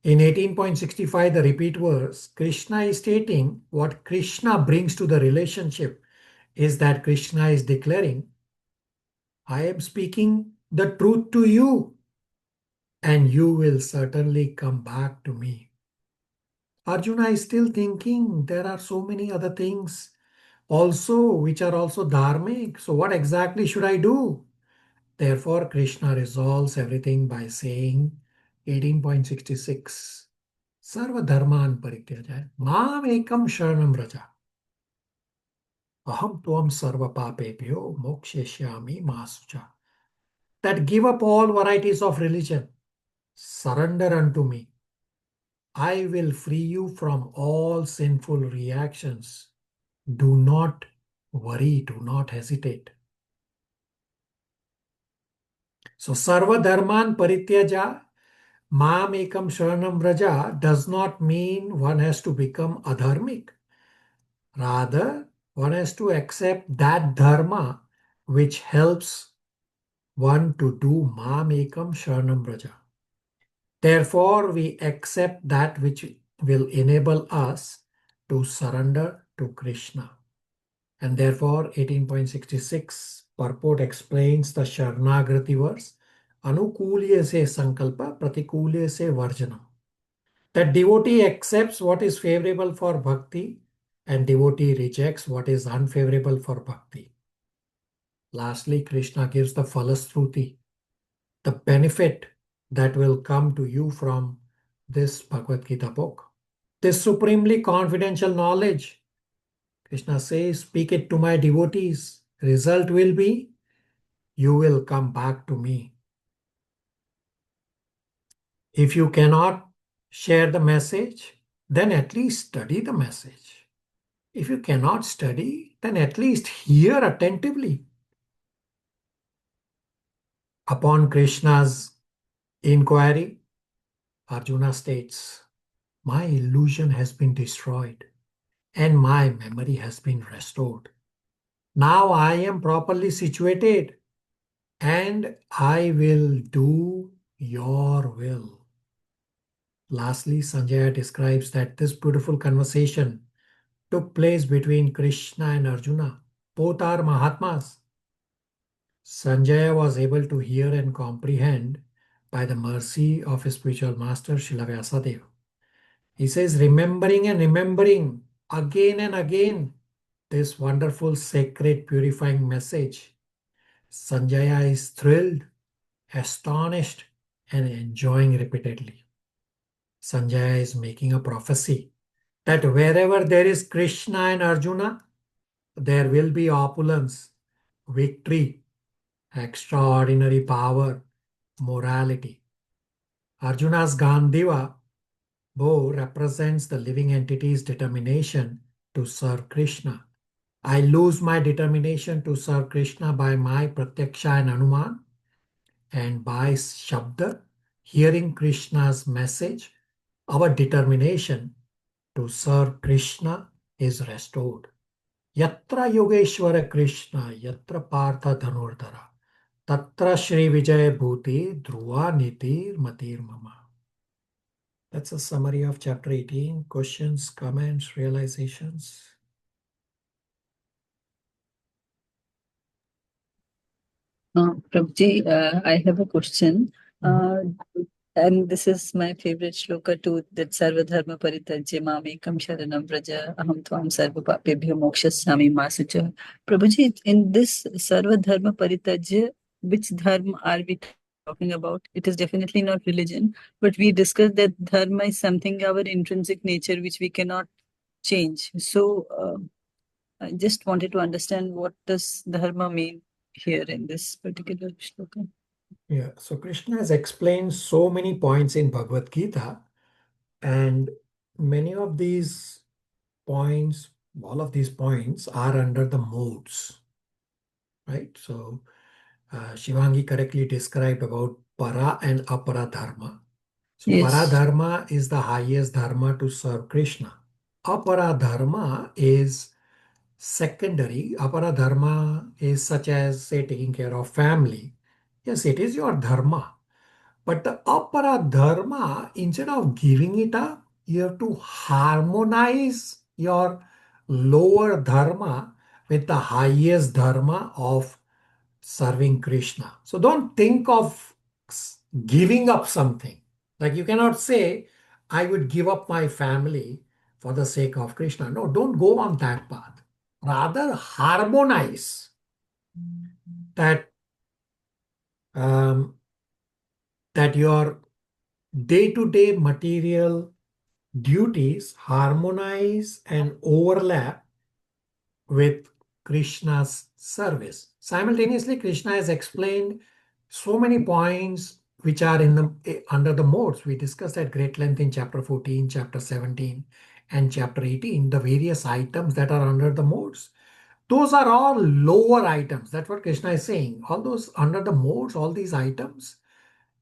In 18.65, the repeat verse, Krishna is stating what Krishna brings to the relationship is that Krishna is declaring, I am speaking the truth to you, and you will certainly come back to me. Arjuna is still thinking there are so many other things also which are also dharmic. So what exactly should I do? Therefore, Krishna resolves everything by saying 18.66. Sarva dharman parityaja mam ekam sharanam vraja aham tvam sarva papebhyo moksheshyami ma sucha. That give up all varieties of religion, surrender unto me. I will free you from all sinful reactions. Do not worry, do not hesitate. So sarva dharman parityaja mam ekam sharanam vraja does not mean one has to become adharmic. Rather, one has to accept that dharma which helps one to do mam ekam sharanam vraja. Therefore, we accept that which will enable us to surrender to Krishna. And therefore, 18.66 purport explains the Sharnagrati verse, Anukulya se sankalpa, pratikulya se varjanam. That devotee accepts what is favorable for bhakti and devotee rejects what is unfavorable for bhakti. Lastly, Krishna gives the phalashruti, the benefit that will come to you from this Bhagavad Gita book. This supremely confidential knowledge, Krishna says, speak it to my devotees. Result will be, you will come back to me. If you cannot share the message, then at least study the message. If you cannot study, then at least hear attentively. Upon Krishna's inquiry, Arjuna states, my illusion has been destroyed and my memory has been restored. Now I am properly situated and I will do your will. Lastly, Sanjaya describes that this beautiful conversation took place between Krishna and Arjuna. Both are Mahatmas. Sanjaya was able to hear and comprehend by the mercy of his spiritual master, Srila Vyasadeva. He says, remembering and remembering again and again this wonderful, sacred, purifying message. Sanjaya is thrilled, astonished, and enjoying repeatedly. Sanjaya is making a prophecy that wherever there is Krishna and Arjuna, there will be opulence, victory, extraordinary power, morality. Arjuna's Gandiva bow represents the living entity's determination to serve Krishna. I lose my determination to serve Krishna by my Pratyaksha and Anuman, and by Shabda, hearing Krishna's message, our determination to serve Krishna is restored. Yatra Yogeshwara Krishna, Yatra Partha Dhanurdhara, Tatra Shri Vijay Bhuti, Dhruva Nitir Matir Mama. That's a summary of chapter 18. Questions, comments, realizations. Prabhuji, I have a question. And this is my favorite shloka too, that Sarva Dharma Paritajya Mamekam Sharanam Vraja Aham Tvam Sarva Papebhyo Mokshasami Masucha. Prabhuji, in this Sarva Dharma Paritajya, which dharma are we talking about? It is definitely not religion, but we discussed that dharma is something our intrinsic nature which we cannot change. So I just wanted to understand what does dharma mean here in this particular shloka. Yeah, so Krishna has explained so many points in Bhagavad Gita, and many of these points, all of these points are under the modes, right? So Shivangi correctly described about para and apara dharma. So Yes. para dharma is the highest dharma to serve Krishna. Apara dharma is secondary. Apara dharma is such as, say, taking care of family. Yes, it is your dharma. But the apara dharma, instead of giving it up, you have to harmonize your lower dharma with the highest dharma of serving Krishna. So don't think of giving up something. Like you cannot say, I would give up my family for the sake of Krishna. No, don't go on that path. Rather, harmonize that that your day-to-day material duties harmonize and overlap with Krishna's service. Simultaneously, Krishna has explained so many points which are in the under the modes. We discussed at great length in chapter 14, chapter 17, and chapter 18, the various items that are under the modes. Those are all lower items. That's what Krishna is saying. All those under the modes, all these items,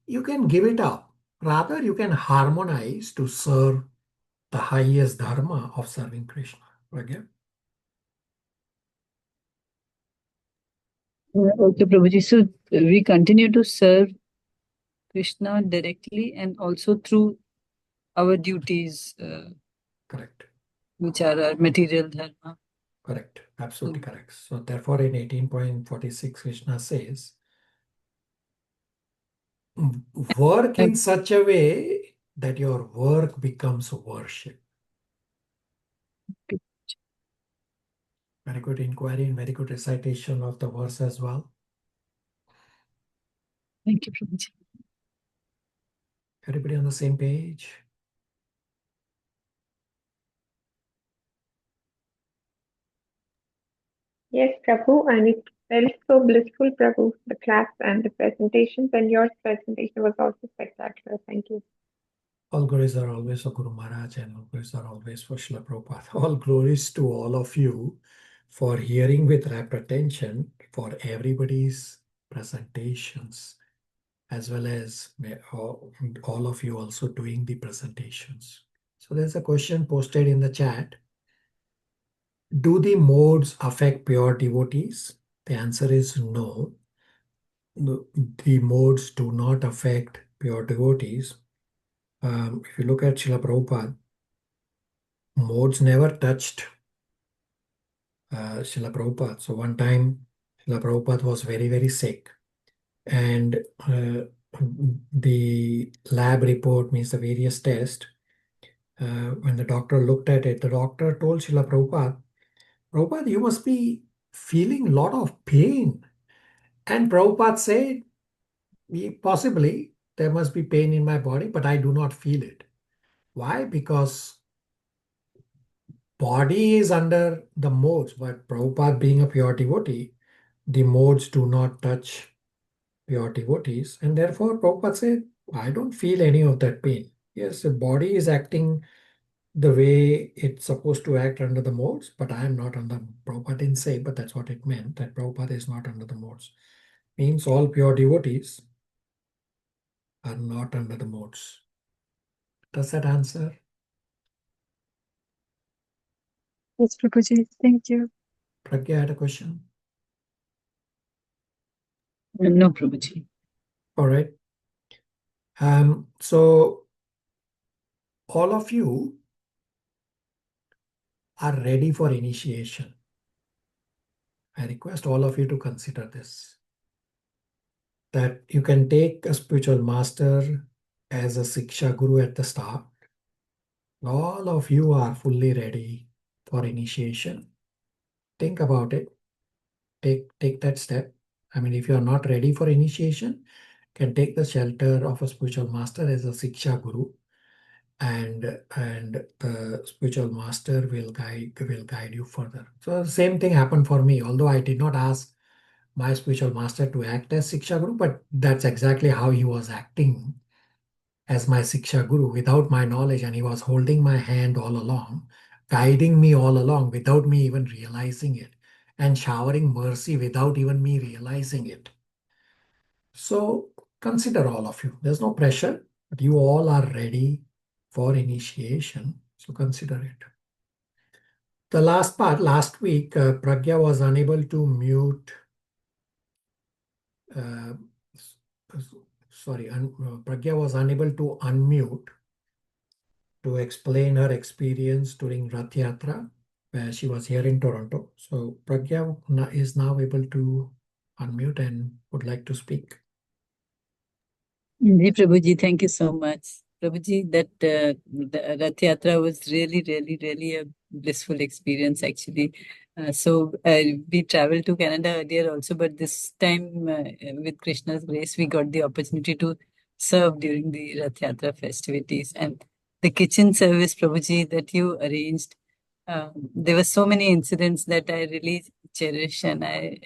you can give it up. Rather, you can harmonize to serve the highest dharma of serving Krishna. Again. Okay, Prabhuji. So we continue to serve Krishna directly and also through our duties, Correct. which are our material dharma. Correct. Absolutely correct. So therefore, in 18.46, Krishna says, work in such a way that your work becomes worship. Very good inquiry and very good recitation of the verse as well. Thank you, Prabhuji. Everybody on the same page? Yes, Prabhu, and it felt so blissful, Prabhu. The class and the presentations, and your presentation was also spectacular. Thank you. All glories are always for Guru Maharaj and all glories are always for Srila Prabhupada. All glories to all of you for hearing with rapt attention for everybody's presentations, as well as all of you also doing the presentations. So there's a question posted in the chat. Do the modes affect pure devotees? The answer is no. The modes do not affect pure devotees. If you look at Srila Prabhupada, modes never touched Srila Prabhupada. So one time, Srila Prabhupada was very, very sick. And the lab report means the various tests. When the doctor looked at it, the doctor told Srila Prabhupada, Prabhupada, you must be feeling a lot of pain. And Prabhupada said, possibly there must be pain in my body, but I do not feel it. Why? Because body is under the modes, but Prabhupada being a pure devotee, the modes do not touch pure devotees. And therefore, Prabhupada said, I don't feel any of that pain. Yes, the body is acting the way it's supposed to act under the modes, but I am not under. Prabhupada didn't say, but that's what it meant, that Prabhupada is not under the modes. Means all pure devotees are not under the modes. Does that answer? Yes, Prabhuji. Thank you. Pragya had a question. No, Prabhuji. All right. So all of you are ready for initiation. I request all of you to consider this. That you can take a spiritual master as a Siksha Guru at the start. All of you are fully ready for initiation. Think about it. Take that step. I mean, if you are not ready for initiation, can take the shelter of a spiritual master as a Siksha Guru, and the spiritual master will guide you further. So the same thing happened for me. Although I did not ask my spiritual master to act as Siksha Guru, but that's exactly how he was acting as my Siksha Guru without my knowledge, and he was holding my hand all along, guiding me all along without me even realizing it, and showering mercy without even me realizing it. So consider all of you. There's no pressure, but you all are ready for initiation. So consider it. The last part, last week, Pragya was unable to mute. Pragya was unable to unmute to explain her experience during Rath Yatra, where she was here in Toronto. So Pragya is now able to unmute and would like to speak. Ji, Prabhuji, thank you so much. Prabhuji, that the Rath Yatra was really a blissful experience, actually. We traveled to Canada earlier also, but this time, with Krishna's grace, we got the opportunity to serve during the Rath Yatra festivities. And the kitchen service, Prabhuji, that you arranged, there were so many incidents that I really cherish, and I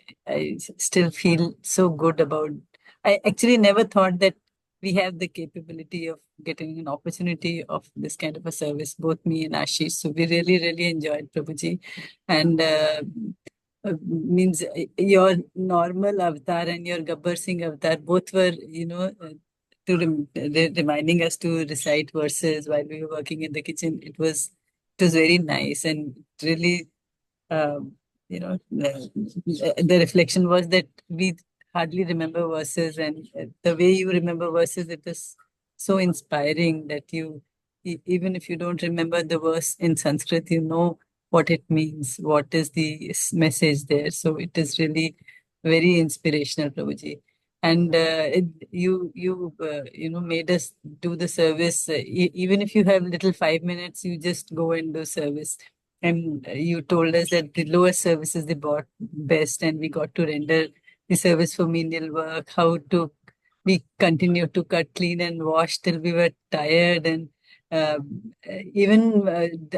still feel so good about. I actually never thought that we have the capability of getting an opportunity of this kind of a service, both me and Ashish. So we really enjoyed, Prabhuji. And means your normal avatar and your Gabbar Singh avatar both were, reminding us to recite verses while we were working in the kitchen. It was very nice, and really, the reflection was that we hardly remember verses, and the way you remember verses, it is so inspiring that even if you don't remember the verse in Sanskrit, you know what it means, what is the message there. So it is really very inspirational, Prabhuji. And you made us do the service. Even if you have little 5 minutes, you just go and do service. And you told us that the lowest service is the best, and we got to render the service for menial work, how to we continued to cut, clean, and wash till we were tired. And even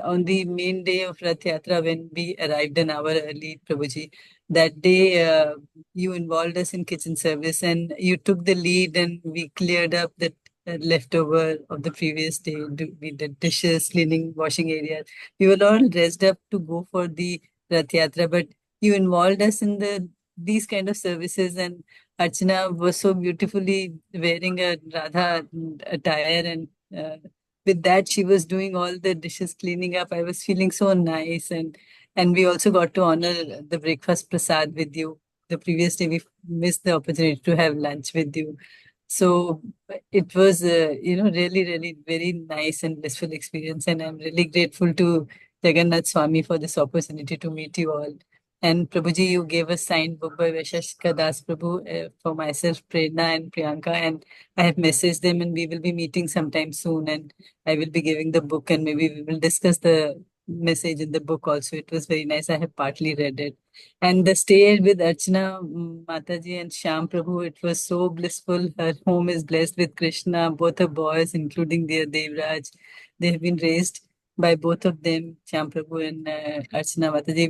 on the main day of Rath Yatra, when we arrived an hour early, Prabhuji, that day you involved us in kitchen service, and you took the lead, and we cleared up that leftover of the previous day. We did dishes, cleaning, washing areas. We were all dressed up to go for the Rath Yatra, but you involved us in these kind of services, and Archana was so beautifully wearing a Radha attire, and with that she was doing all the dishes, cleaning up. I was feeling so nice, and we also got to honor the breakfast prasad with you. The previous day we missed the opportunity to have lunch with you. So it was, really, really very nice and blissful experience. And I'm really grateful to Jagannath Swami for this opportunity to meet you all. And Prabhuji, you gave a signed book by Vaishashika Das Prabhu for myself, Prerna and Priyanka. And I have messaged them, and we will be meeting sometime soon. And I will be giving the book, and maybe we will discuss the message in the book also. It was very nice. I have partly read it. And the stay with Archana Mataji and Shyam Prabhu, it was so blissful. Her home is blessed with Krishna, both her boys, including their Devraj. They have been raised by both of them, Shyam Prabhu and Archana Mataji,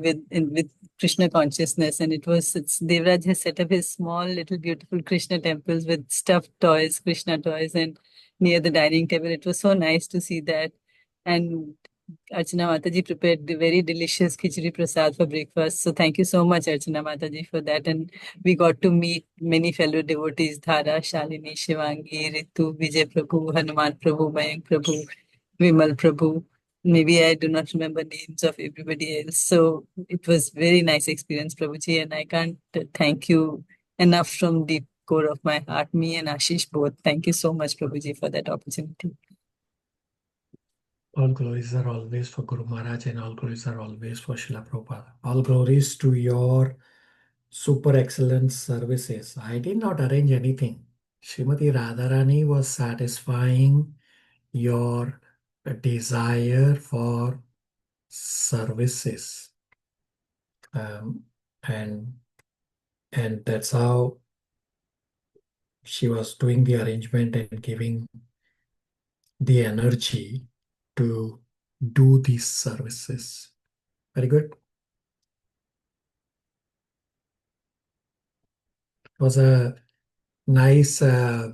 with Krishna consciousness. And Devraj has set up his small, little, beautiful Krishna temples with stuffed toys, Krishna toys, and near the dining table. It was so nice to see that. And Archana Mataji prepared the very delicious khichdi prasad for breakfast. So thank you so much, Archana Mataji, for that. And we got to meet many fellow devotees, Dhara, Shalini, Shivangi, Ritu, Vijay Prabhu, Hanuman Prabhu, Mayank Prabhu, Vimal Prabhu. Maybe I do not remember names of everybody else. So it was very nice experience, Prabhuji, and I can't thank you enough from the core of my heart, me and Ashish both. Thank you so much, Prabhuji, for that opportunity. All glories are always for Guru Maharaj, and all glories are always for Srila Prabhupada. All glories to your super excellent services. I did not arrange anything. Srimati Radharani was satisfying your desire for services. And that's how she was doing the arrangement and giving the energy to do these services. Very good. It was a nice, I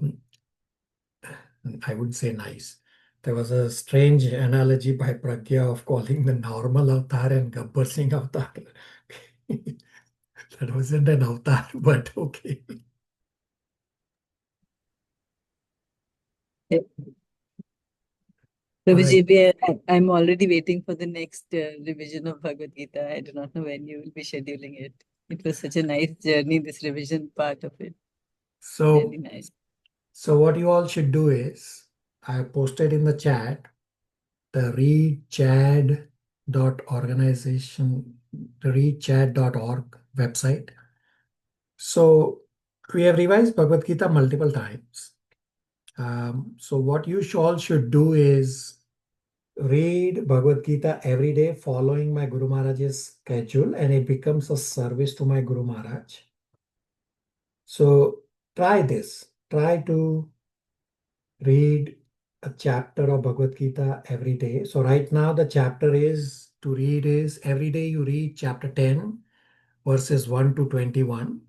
wouldn't say nice. There was a strange analogy by Pragya of calling the normal avatar and Gabbar Singh avatar. That wasn't an avatar, but okay. Prabhuji, I'm already waiting for the next revision of Bhagavad Gita. I do not know when you will be scheduling it. It was such a nice journey, this revision part of it. So, Really nice. so what you all should do is, I posted in the chat the readchad.organization, the readchad.org website. So we have revised Bhagavad Gita multiple times. So what you all should do is read Bhagavad Gita every day following my Guru Maharaj's schedule, and it becomes a service to my Guru Maharaj. So try this. Try to read a chapter of Bhagavad Gita every day. So right now the chapter is to read is every day you read chapter 10 verses 1 to 21.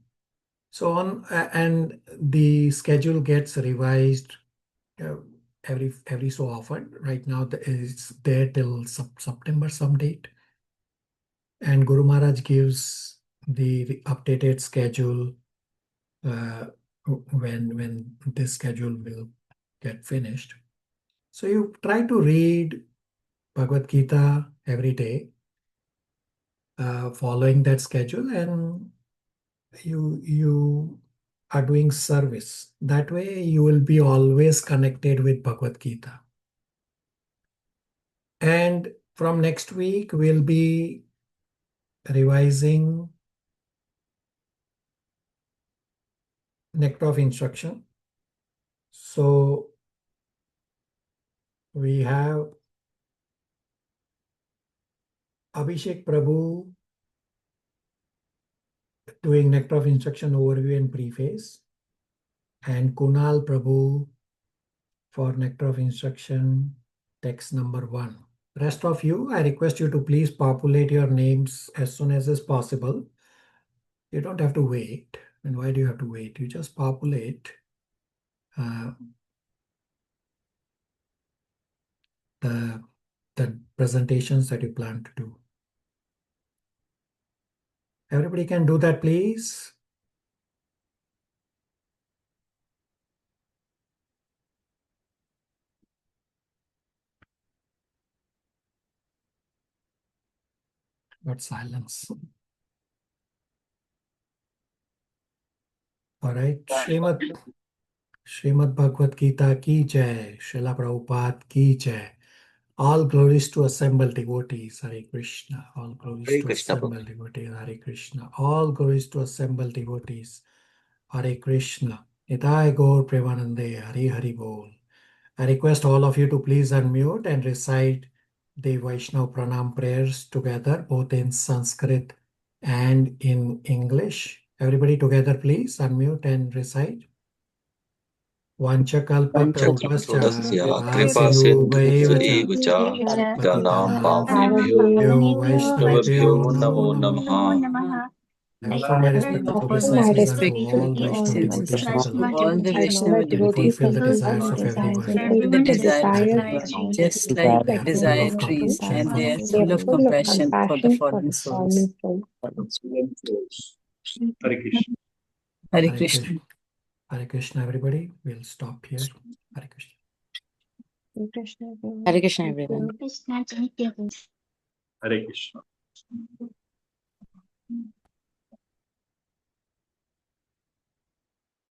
So on and the schedule gets revised every so often. Right now it's there till September some date, and Guru Maharaj gives the updated schedule when this schedule will get finished. So you try to read Bhagavad Gita every day, following that schedule, and you are doing service. That way you will be always connected with Bhagavad Gita. And from next week, we'll be revising Nectar of Instruction. So we have Abhishek Prabhu doing Nectar of Instruction overview and preface, and Kunal Prabhu for Nectar of Instruction text number 1. Rest of you, I request you to please populate your names as soon as is possible. You don't have to wait. And why do you have to wait? You just populate the presentations that you plan to do. Everybody can do that, please. Not silence. All right. Srimad Bhagavad Gita ki jai. Srila Prabhupada ki jai. All glories to assembled devotees. Hare Krishna. All glories Hare to Krishna, assembled devotees. Hare Krishna. All glories to assembled devotees. Hare Krishna. Nitai Gaur Premanande. Hare Hari Bol. I request all of you to please unmute and recite the Vaishnav Pranam prayers together, both in Sanskrit and in English. Everybody together, please unmute and recite. Vanchakalpatarupascha kripa sindhubhaiva sindhu cha ganam patitanam pavnebhyo Vaishnavebhyo namo namo namaha. namaha. I offer my respectful obeisances unto all Vaishnava devotees of the Lord. all the Vaishnava I will devotees fulfill the desires of everyone. fulfill the desire of everyone, just like They are full desire of trees, and compassion. they are full of compassion for the fallen souls. Hare Krishna. Hare Hare Krishna. Krishna. Hare Krishna, everybody. We'll stop here. Hare Krishna. Hare Krishna, everyone. Krishna, thank you. Hare Krishna.